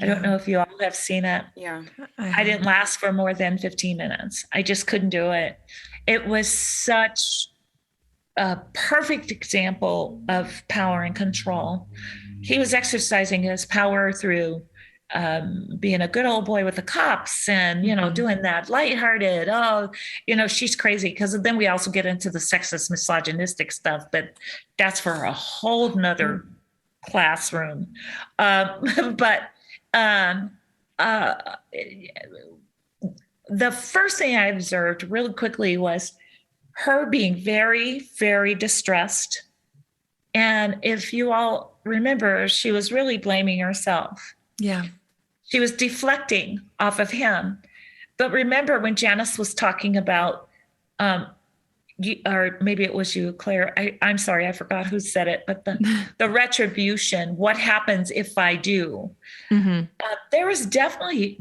I don't know if you all have seen it. Yeah. I didn't last for more than 15 minutes. I just couldn't do it. It was such a perfect example of power and control. He was exercising his power through being a good old boy with the cops and, you know, doing that lighthearted, she's crazy. Because then we also get into the sexist, misogynistic stuff, but that's for a whole nother classroom. But the first thing I observed really quickly was her being very, very distressed. And if you all remember, she was really blaming herself. Yeah. She was deflecting off of him. But remember when Janice was talking about, or maybe it was you, Claire. I'm sorry, I forgot who said it, but the retribution, what happens if I do? There was definitely,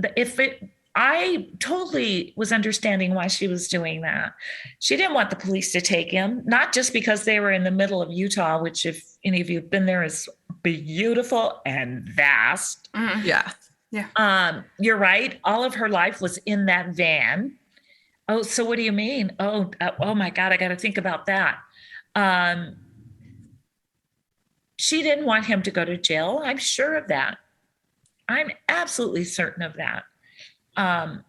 I totally was understanding why she was doing that. She didn't want the police to take him, not just because they were in the middle of Utah, which if any of you have been there is beautiful and vast. Yeah. Yeah. You're right. All of her life was in that van. Oh, so what do you mean? Oh my God, I got to think about that. She didn't want him to go to jail. I'm sure of that. I'm absolutely certain of that. And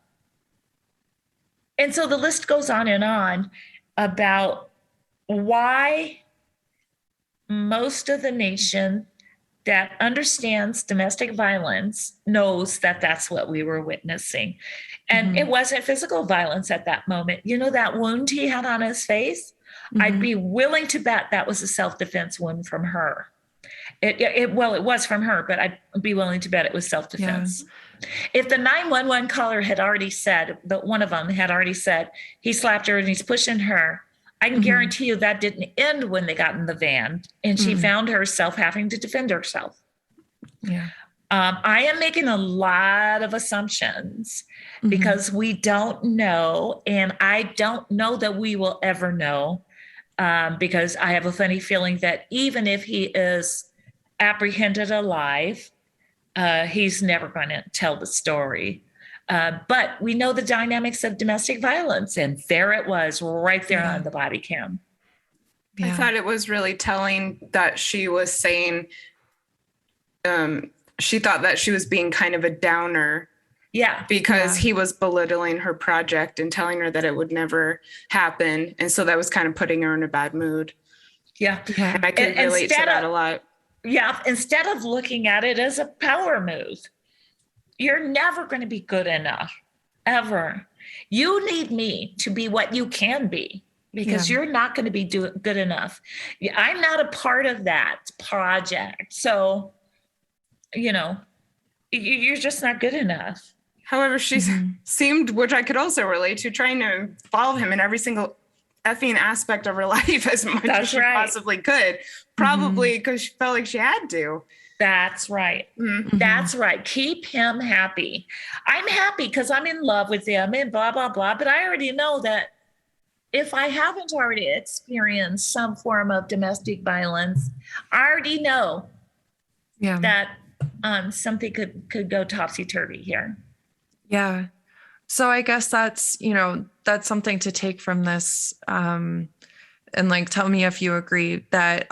so the list goes on about why most of the nation that understands domestic violence knows that that's what we were witnessing. And it wasn't physical violence at that moment. You know, that wound he had on his face, I'd be willing to bet that was a self-defense wound from her. It was from her, but I'd be willing to bet it was self-defense. Yeah. If the 911 caller had already said, one of them had already said, he slapped her and he's pushing her, I can guarantee you that didn't end when they got in the van and she found herself having to defend herself. Yeah. I am making a lot of assumptions because we don't know. And I don't know that we will ever know, because I have a funny feeling that even if he is apprehended alive, he's never going to tell the story. But we know the dynamics of domestic violence. And there it was right there on the body cam. I thought it was really telling that she was saying, she thought that she was being kind of a downer. Yeah. Because he was belittling her project and telling her that it would never happen. And so that was kind of putting her in a bad mood. Yeah. And I could relate to that a lot. Yeah. Instead of looking at it as a power move, you're never going to be good enough, ever. You need me to be what you can be, because you're not going to be good enough. I'm not a part of that project. So, you're just not good enough. However, she seemed, which I could also relate to, trying to involve him in every single effing aspect of her life as much as she possibly could. Probably because she felt like she had to. That's right. That's right. Keep him happy. I'm happy because I'm in love with him and blah, blah, blah. But I already know that if I haven't already experienced some form of domestic violence, I already know that something could go topsy-turvy here. Yeah. So I guess that's something to take from this. And like, tell me if you agree that,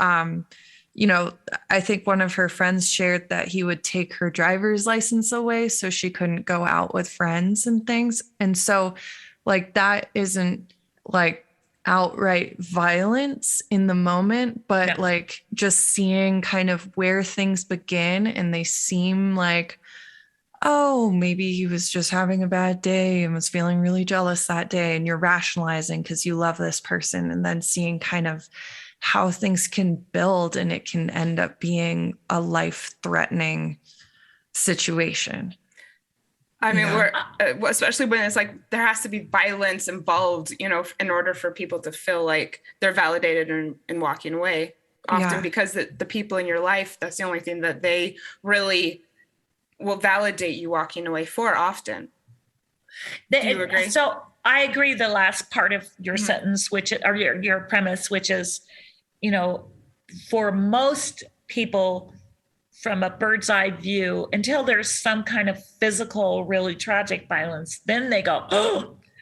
I think one of her friends shared that he would take her driver's license away so she couldn't go out with friends and things. And so like, that isn't like outright violence in the moment, but like just seeing kind of where things begin, and they seem like, oh, maybe he was just having a bad day and was feeling really jealous that day, and you're rationalizing because you love this person, and then seeing kind of how things can build, and it can end up being a life-threatening situation. I mean, we're especially when it's like there has to be violence involved, in order for people to feel like they're validated in walking away. Often because the people in your life, that's the only thing that they really will validate you walking away for often. Do you agree? So I agree. The last part of your sentence, or your premise, which is, for most people, from a bird's eye view, until there's some kind of physical, really tragic violence, then they go,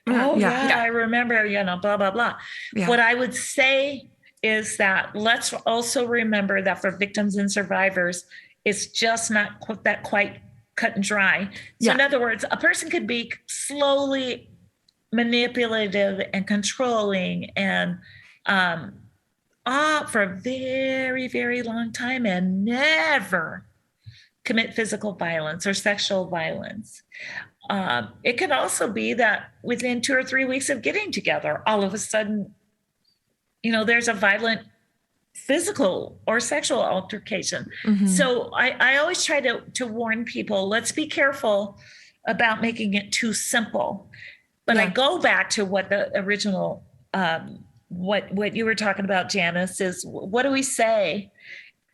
I remember, blah, blah, blah. Yeah. What I would say is that let's also remember that for victims and survivors, it's just not that quite cut and dry. So in other words, a person could be slowly manipulative and controlling and for a very, very long time and never commit physical violence or sexual violence. It could also be that within 2 or 3 weeks of getting together, all of a sudden, there's a violent physical or sexual altercation. So I always try to warn people, let's be careful about making it too simple. But I go back to what the original, what you were talking about, Janice, is what do we say?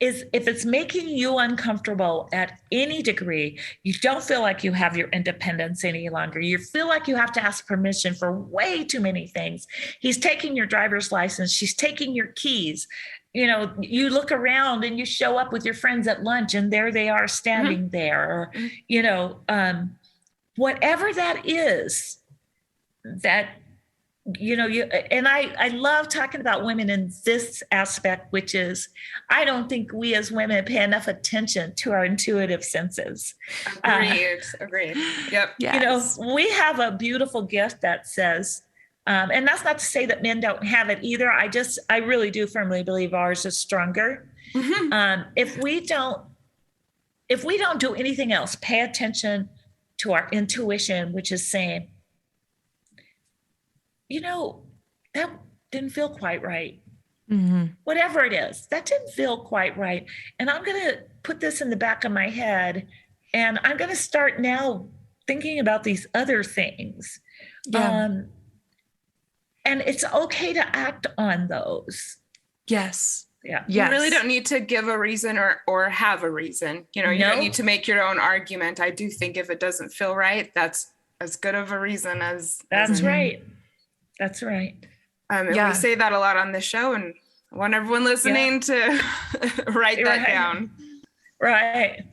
Is if it's making you uncomfortable at any degree, you don't feel like you have your independence any longer. You feel like you have to ask permission for way too many things. He's taking your driver's license. She's taking your keys. You look around and you show up with your friends at lunch and there they are standing there, or, whatever that is, that, I love talking about women in this aspect, which is, I don't think we as women pay enough attention to our intuitive senses. Agreed. Yep. Yes. We have a beautiful gift that says, and that's not to say that men don't have it either. I really do firmly believe ours is stronger. If we don't do anything else, pay attention to our intuition, which is saying, that didn't feel quite right. Whatever it is, that didn't feel quite right. And I'm going to put this in the back of my head, and I'm going to start now thinking about these other things. And it's okay to act on those. Yes. Yeah. Yes. You really don't need to give a reason or have a reason. You don't need to make your own argument. I do think if it doesn't feel right, that's as good of a reason as That's right. That's right. And we say that a lot on the show, and I want everyone listening to write that down. Right.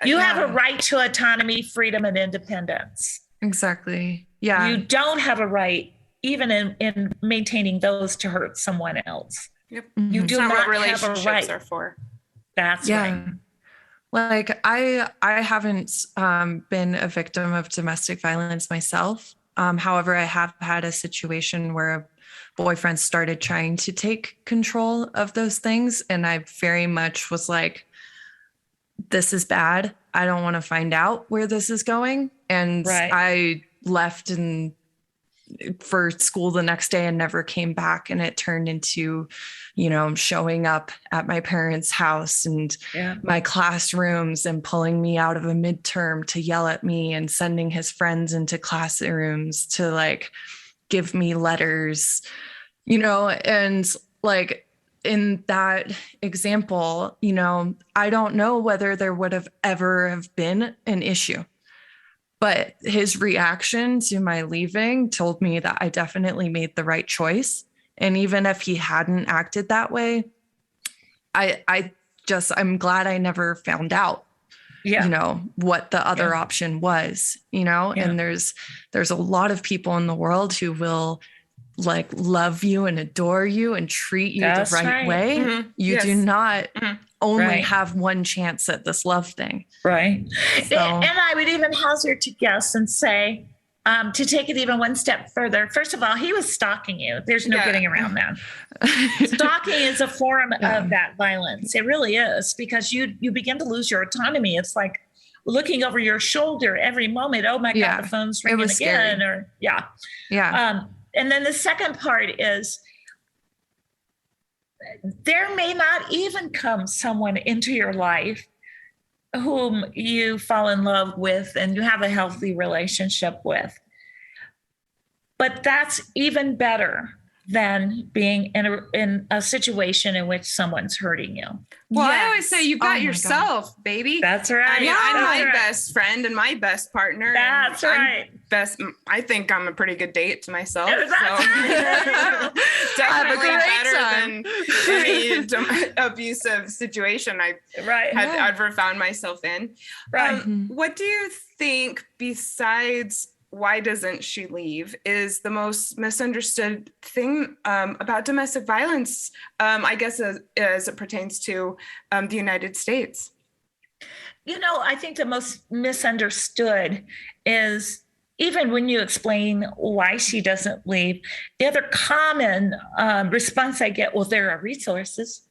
You have a right to autonomy, freedom, and independence. Exactly. Yeah. You don't have a right, even in maintaining those, to hurt someone else. Yep. You do not what have a relationships right. are for. That's right. Like I haven't been a victim of domestic violence myself. However, I have had a situation where a boyfriend started trying to take control of those things. And I very much was like, this is bad. I don't want to find out where this is going. And I left for school the next day and never came back. And it turned into, showing up at my parents' house and my classrooms and pulling me out of a midterm to yell at me and sending his friends into classrooms to like give me letters, and like in that example, I don't know whether there would have ever been an issue. But his reaction to my leaving told me that I definitely made the right choice. And even if he hadn't acted that way, I'm glad I never found out, what the other option was, and there's a lot of people in the world who will like love you and adore you and treat you the right way. Mm-hmm. You do not only have one chance at this love thing. Right. So, and I would even hazard to guess and say, to take it even one step further, first of all, he was stalking you. There's no getting around that. Stalking is a form of that violence. It really is, because you begin to lose your autonomy. It's like looking over your shoulder every moment. Oh my God, the phone's ringing again. Scary. And then the second part is there may not even come someone into your life whom you fall in love with and you have a healthy relationship with. But that's even better than being in a situation in which someone's hurting you. Well, I always say you got yourself, baby. That's right. I mean, I'm my best friend and my best partner. That's right. I think I'm a pretty good date to myself. Right. Definitely better than any abusive situation I had ever found myself in. Right. What do you think, besides why doesn't she leave, is the most misunderstood thing about domestic violence, I guess, as it pertains to the United States? I think the most misunderstood is, even when you explain why she doesn't leave, the other common response I get, well, there are resources.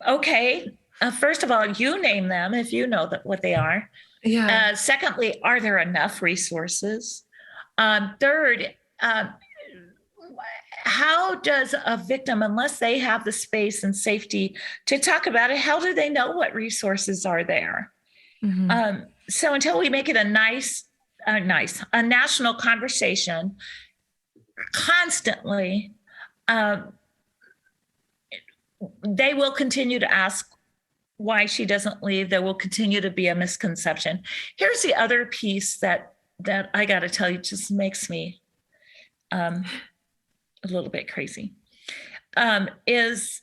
Okay. First of all, you name them if you know what they are. Yeah. Secondly, are there enough resources? Third, how does a victim, unless they have the space and safety to talk about it, how do they know what resources are there? Mm-hmm. So until we make it a national conversation constantly, they will continue to ask why she doesn't leave. There will continue to be a misconception. Here's the other piece that I got to tell you, just makes me a little bit crazy, is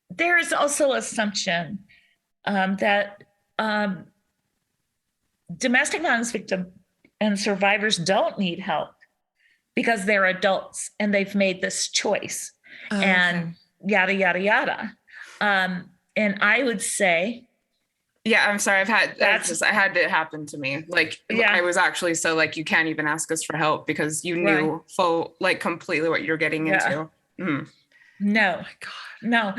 there is also assumption that domestic violence victims and survivors don't need help because they're adults and they've made this choice and yada, yada, yada. And I would say, I'm sorry. I had it happen to me. Like, I was actually so like, you can't even ask us for help because you knew completely what you're getting into. Mm. No, oh my God. No.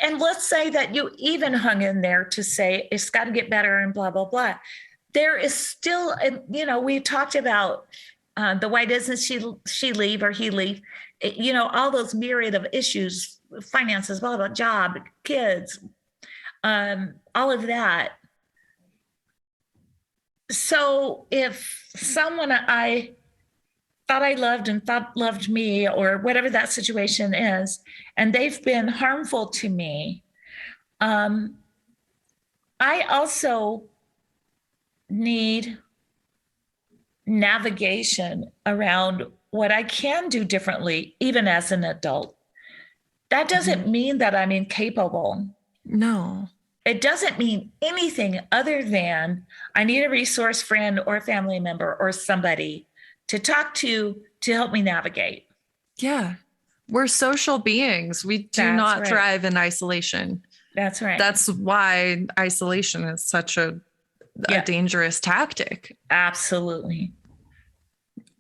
And let's say that you even hung in there to say it's got to get better and blah, blah, blah. There is still, we talked about the why doesn't she leave or he leave, all those myriad of issues, finances, blah, blah, job, kids, all of that. So if someone I thought I loved and thought loved me, or whatever that situation is, and they've been harmful to me. I also need navigation around what I can do differently, even as an adult. That doesn't mean that I'm incapable. No. It doesn't mean anything other than I need a resource friend or a family member or somebody to talk to help me navigate. Yeah. We're social beings. We do not thrive in isolation. That's right. That's why isolation is such a dangerous tactic. Absolutely.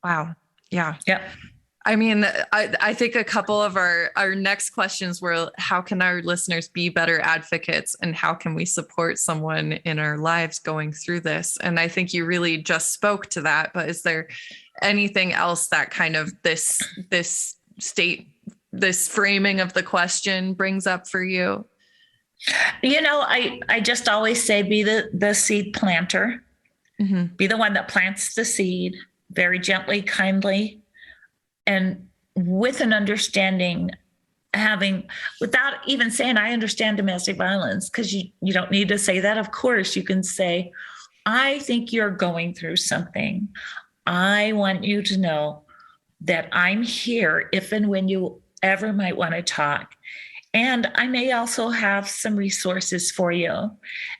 Wow. Yeah. Yep. I mean, I think a couple of our next questions were, how can our listeners be better advocates, and how can we support someone in our lives going through this? And I think you really just spoke to that, but is there anything else that kind of this framing of the question brings up for you? I just always say, be the seed planter, be the one that plants the seed very gently, kindly, and with an understanding, without even saying, I understand domestic violence, because you don't need to say that. Of course, you can say, I think you're going through something. I want you to know that I'm here if and when you ever might want to talk. And I may also have some resources for you.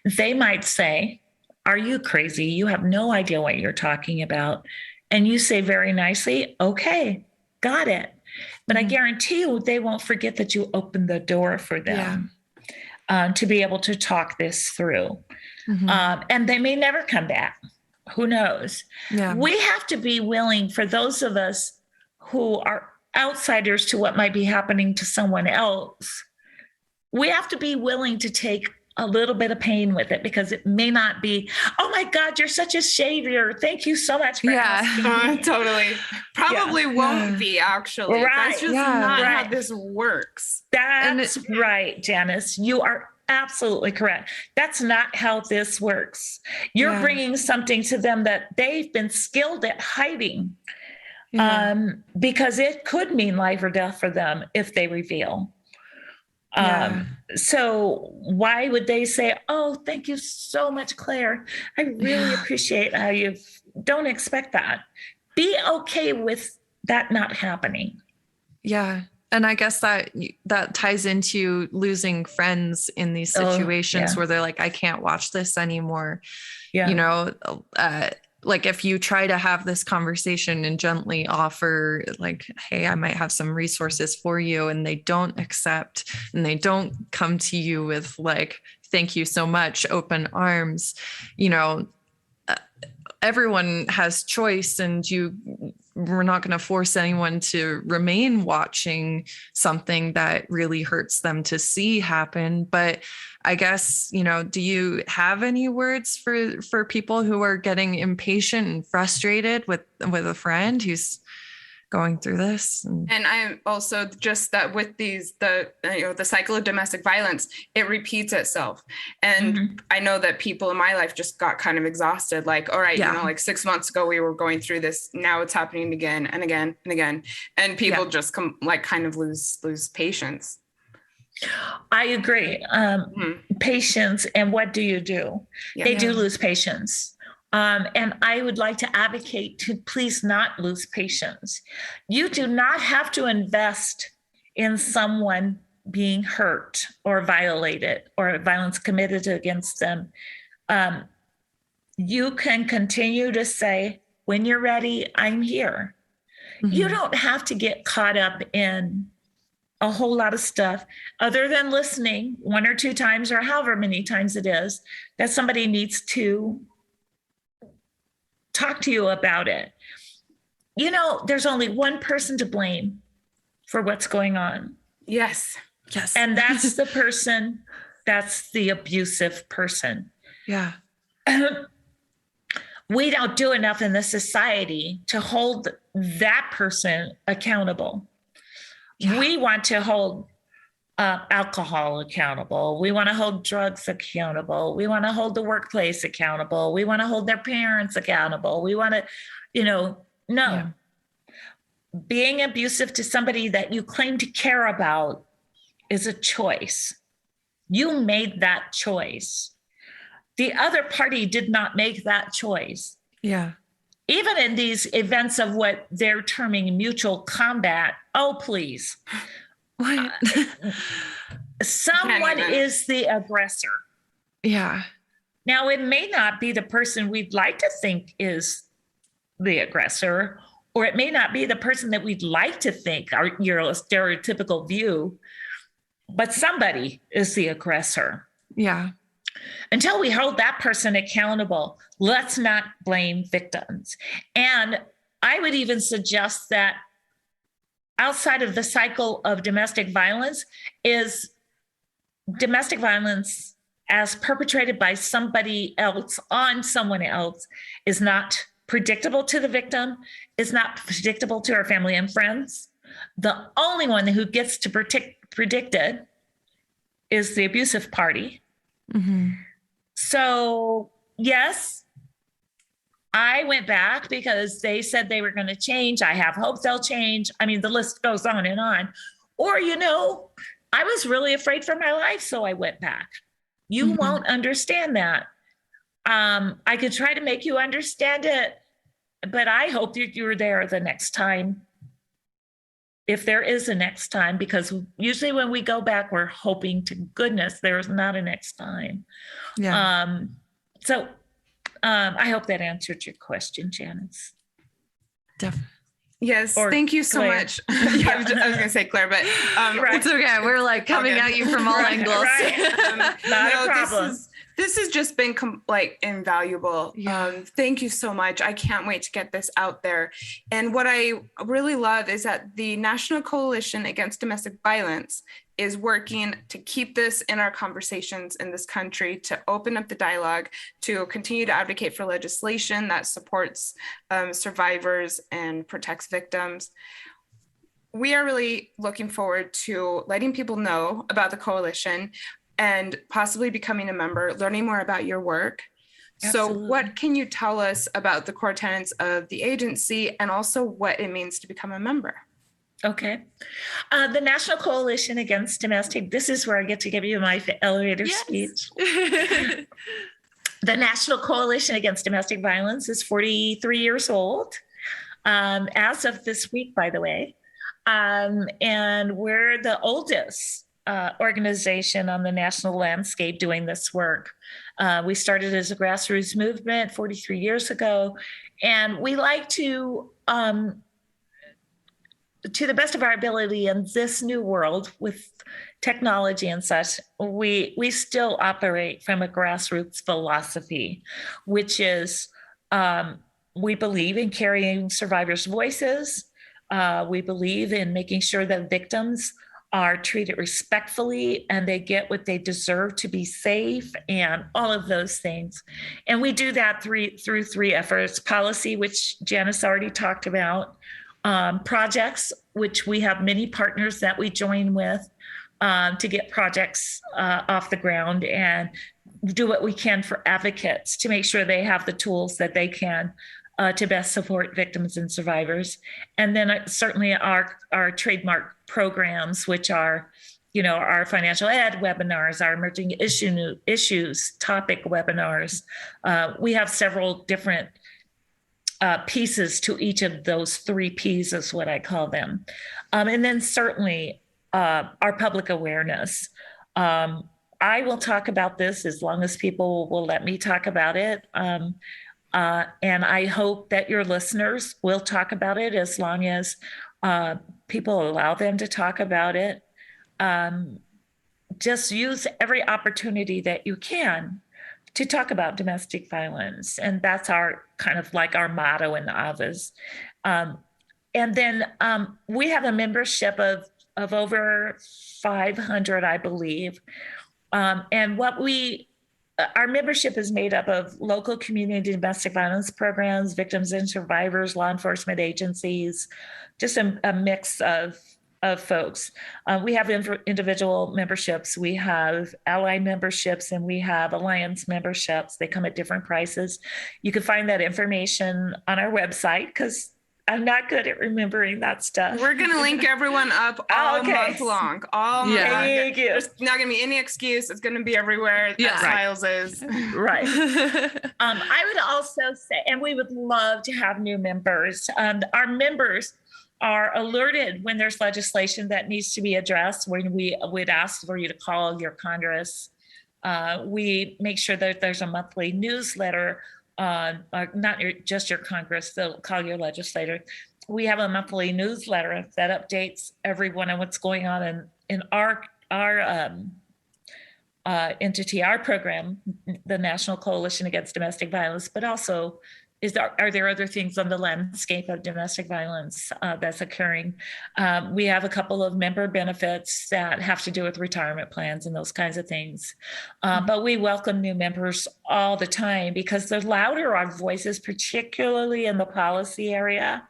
They might say, are you crazy? You have no idea what you're talking about. And you say very nicely, okay, got it. But I guarantee you, they won't forget that you opened the door for them to be able to talk this through. And they may never come back. Who knows? Yeah. We have to be willing, for those of us who are outsiders to what might be happening to someone else, we have to be willing to take a little bit of pain with it, because it may not be, oh my God, you're such a savior. Thank you so much for asking. Totally. Probably won't be, actually. Right. That's just not how this works. That's right, Janice. You are absolutely correct. That's not how this works. You're bringing something to them that they've been skilled at hiding, because it could mean life or death for them if they reveal. So why would they say, oh, thank you so much, Claire. I really appreciate how don't expect that. Be okay with that not happening. Yeah. And I guess that ties into losing friends in these situations where they're like, I can't watch this anymore. Yeah. Like if you try to have this conversation and gently offer like, hey, I might have some resources for you, and they don't accept, and they don't come to you with like, thank you so much, open arms, everyone has choice, and we're not going to force anyone to remain watching something that really hurts them to see happen. But I guess, do you have any words for people who are getting impatient and frustrated with a friend who's going through this? And I'm also just that with the cycle of domestic violence, it repeats itself. And I know that people in my life just got kind of exhausted. Like, all right, like 6 months ago, we were going through this. Now it's happening again and again and again. And people just kind of lose patience. I agree. Patience. And what do? They do lose patience. And I would like to advocate to please not lose patience. You do not have to invest in someone being hurt or violated or violence committed against them. You can continue to say, when you're ready, I'm here. You don't have to get caught up in a whole lot of stuff other than listening 1 or 2 times, or however many times it is that somebody needs to talk to you about it. There's only one person to blame for what's going on. Yes. And that's the person, that's the abusive person. Yeah. We don't do enough in this society to hold that person accountable. Yeah. We want to hold alcohol accountable. We want to hold drugs accountable. We want to hold the workplace accountable. We want to hold their parents accountable. We want to, no. Yeah. being abusive to somebody that you claim to care about is a choice. You made that choice. The other party did not make that choice. Yeah. Even in these events of what they're terming mutual combat, oh, please. What? Someone is the aggressor. Yeah. Now, it may not be the person we'd like to think is the aggressor, or it may not be the person that we'd like to think are your stereotypical view, but somebody is the aggressor. Yeah. Until we hold that person accountable, let's not blame victims. And I would even suggest that outside of the cycle of domestic violence is domestic violence as perpetrated by somebody else on someone else is not predictable to the victim, is not predictable to our family and friends. The only one who gets to predict it is the abusive party. Mm-hmm. So, yes, I went back because they said they were going to change. I have hope they'll change. I mean, the list goes on and on. Or, I was really afraid for my life, so I went back. You Mm-hmm. won't understand that. I could try to make you understand it, but I hope that you're there the next time. If there is a next time, because usually when we go back, we're hoping to goodness there's not a next time. Yeah. So I hope that answered your question, Janice. Definitely. Yes, Or thank you so Claire. much. I was going to say Claire, but Right. It's okay. We're like coming at you from all angles. Right. Not a problem. This has just been invaluable. Yeah. Thank you so much. I can't wait to get this out there. And what I really love is that the National Coalition Against Domestic Violence is working to keep this in our conversations in this country, to open up the dialogue, to continue to advocate for legislation that supports survivors and protects victims. We are really looking forward to letting people know about the coalition and possibly becoming a member, learning more about your work. Absolutely. So what can you tell us about the core tenets of the agency and also what it means to become a member? Okay. The National Coalition Against Domestic, this is where I get to give you my elevator speech. The National Coalition Against Domestic Violence is 43 years old, as of this week, by the way. And we're the oldest organization on the national landscape doing this work. We started as a grassroots movement 43 years ago, and we like to the best of our ability in this new world with technology and such, we still operate from a grassroots philosophy, which is we believe in carrying survivors' voices. We believe in making sure that victims are treated respectfully and they get what they deserve to be safe and all of those things. And we do that through three efforts: policy, which Janice already talked about, projects, which we have many partners that we join with to get projects off the ground, and do what we can for advocates to make sure they have the tools that they can to best support victims and survivors. And then certainly our trademark programs, which are, our financial ed webinars, our emerging issues topic webinars. We have several different pieces to each of those 3 Ps is what I call them. And then certainly our public awareness. I will talk about this as long as people will let me talk about it. And I hope that your listeners will talk about it as long as people allow them to talk about it. Just use every opportunity that you can to talk about domestic violence. And that's our kind of like our motto in the office. And then we have a membership of over 500, I believe. And our membership is made up of local community domestic violence programs, victims and survivors, law enforcement agencies, just a mix of folks. We have individual memberships, we have ally memberships, and we have alliance memberships. They come at different prices. You can find that information on our website because I'm not good at remembering that stuff. We're going to link everyone up all month long. All month long. Thank you. There's not going to be any excuse. It's going to be everywhere. Yeah. Styles is. Right. I would also say, and we would love to have new members. Our members are alerted when there's legislation that needs to be addressed, when we would ask for you to call your Congress. We make sure that there's a monthly newsletter, not just your Congress, they'll call your legislator. We have a monthly newsletter that updates everyone on what's going on in our entity, our program, the National Coalition Against Domestic Violence, but also are there other things on the landscape of domestic violence that's occurring? We have a couple of member benefits that have to do with retirement plans and those kinds of things. But we welcome new members all the time because the louder our voices, particularly in the policy area,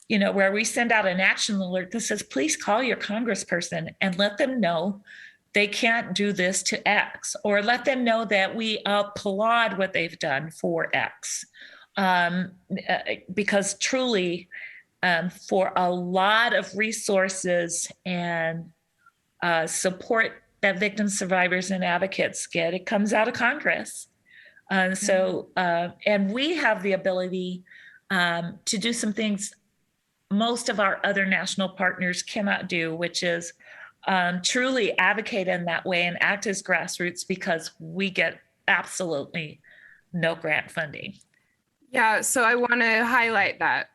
where we send out an action alert that says, please call your congressperson and let them know they can't do this to X, or let them know that we applaud what they've done for X. Because truly, for a lot of resources and support that victims, survivors, and advocates get, it comes out of Congress. And we have the ability to do some things most of our other national partners cannot do, which is truly advocate in that way and act as grassroots, because we get absolutely no grant funding. Yeah, so I want to highlight that.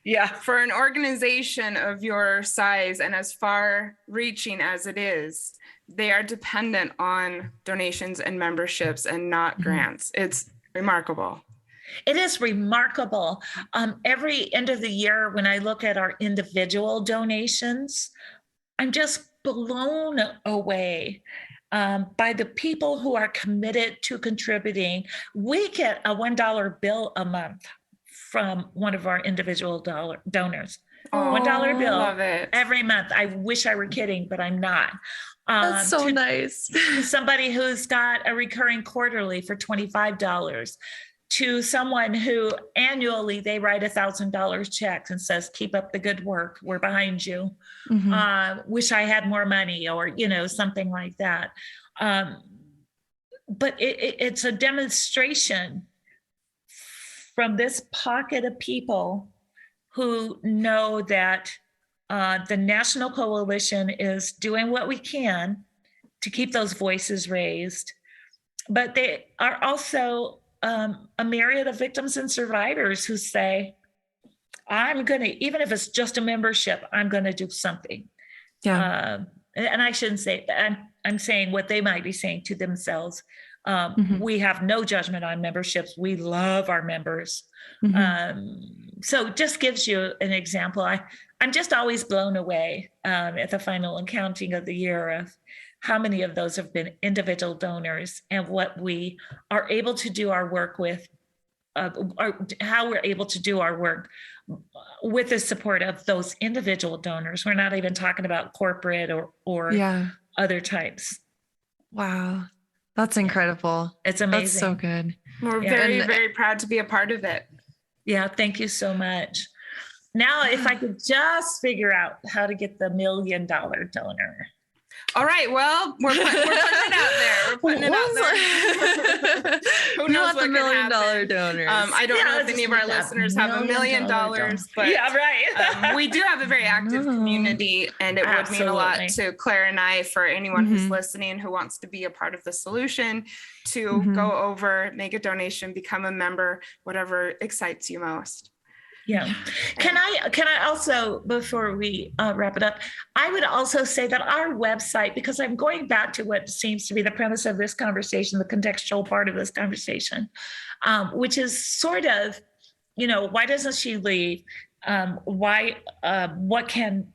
Yeah. For an organization of your size and as far reaching as it is, they are dependent on donations and memberships and not grants. It's remarkable. It is remarkable. Every end of the year, when I look at our individual donations, I'm just blown away by the people who are committed to contributing. We get a $1 bill a month from one of our individual donors. $1 bill love it. every month. I wish I were kidding, but I'm not. That's so nice. Somebody who's got a recurring quarterly for $25, to someone who annually they write $1,000 checks and says, keep up the good work, we're behind you. Wish I had more money, or something like that. But it's a demonstration from this pocket of people who know that the National Coalition is doing what we can to keep those voices raised, but they are also a myriad of victims and survivors who say, I'm going to, even if it's just a membership, I'm going to do something. Yeah. And I shouldn't say that. I'm saying what they might be saying to themselves. We have no judgment on memberships. We love our members. So just gives you an example. I'm just always blown away at the final accounting of the year of how many of those have been individual donors, and what we are able to do our work with, or how we're able to do our work with the support of those individual donors. We're not even talking about corporate or other types. Wow. That's incredible. It's amazing. That's so good. We're very, very proud to be a part of it. Yeah. Thank you so much. Now, if I could just figure out how to get the $1 million donor. All right. Well, we're putting it out there. We're putting it out there. Who knows what $1 million donors? I don't know if any of our listeners have $1 million, but right. We do have a very active community, and it would mean a lot to Claire and I, for anyone who's listening who wants to be a part of the solution, to go over, make a donation, become a member, whatever excites you most. Yeah. Can I also, before we wrap it up, I would also say that our website, because I'm going back to what seems to be the premise of this conversation, the contextual part of this conversation, which is sort of, why doesn't she leave? What can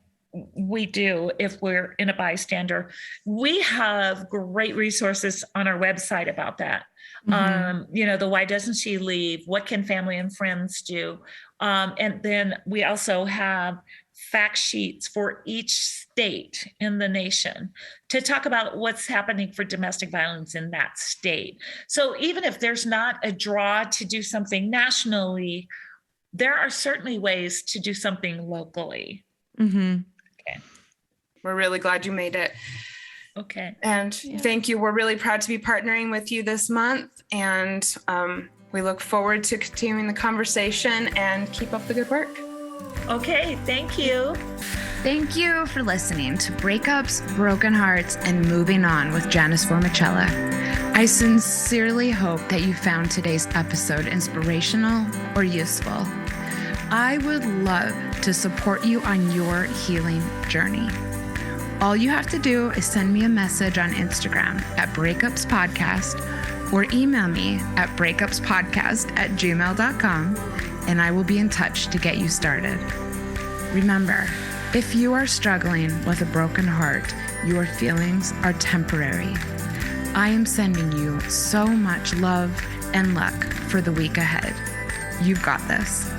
we do if we're in a bystander? We have great resources on our website about that. The why doesn't she leave? What can family and friends do? And then we also have fact sheets for each state in the nation to talk about what's happening for domestic violence in that state. So even if there's not a draw to do something nationally, there are certainly ways to do something locally. Mm-hmm. Okay. We're really glad you made it. Okay. And thank you. We're really proud to be partnering with you this month. And we look forward to continuing the conversation, and keep up the good work. Okay. Thank you. Thank you for listening to Breakups, Broken Hearts, and Moving On with Janice Formicella. I sincerely hope that you found today's episode inspirational or useful. I would love to support you on your healing journey. All you have to do is send me a message on Instagram at Breakups Podcast, or email me at breakupspodcast@gmail.com, and I will be in touch to get you started. Remember, if you are struggling with a broken heart, your feelings are temporary. I am sending you so much love and luck for the week ahead. You've got this.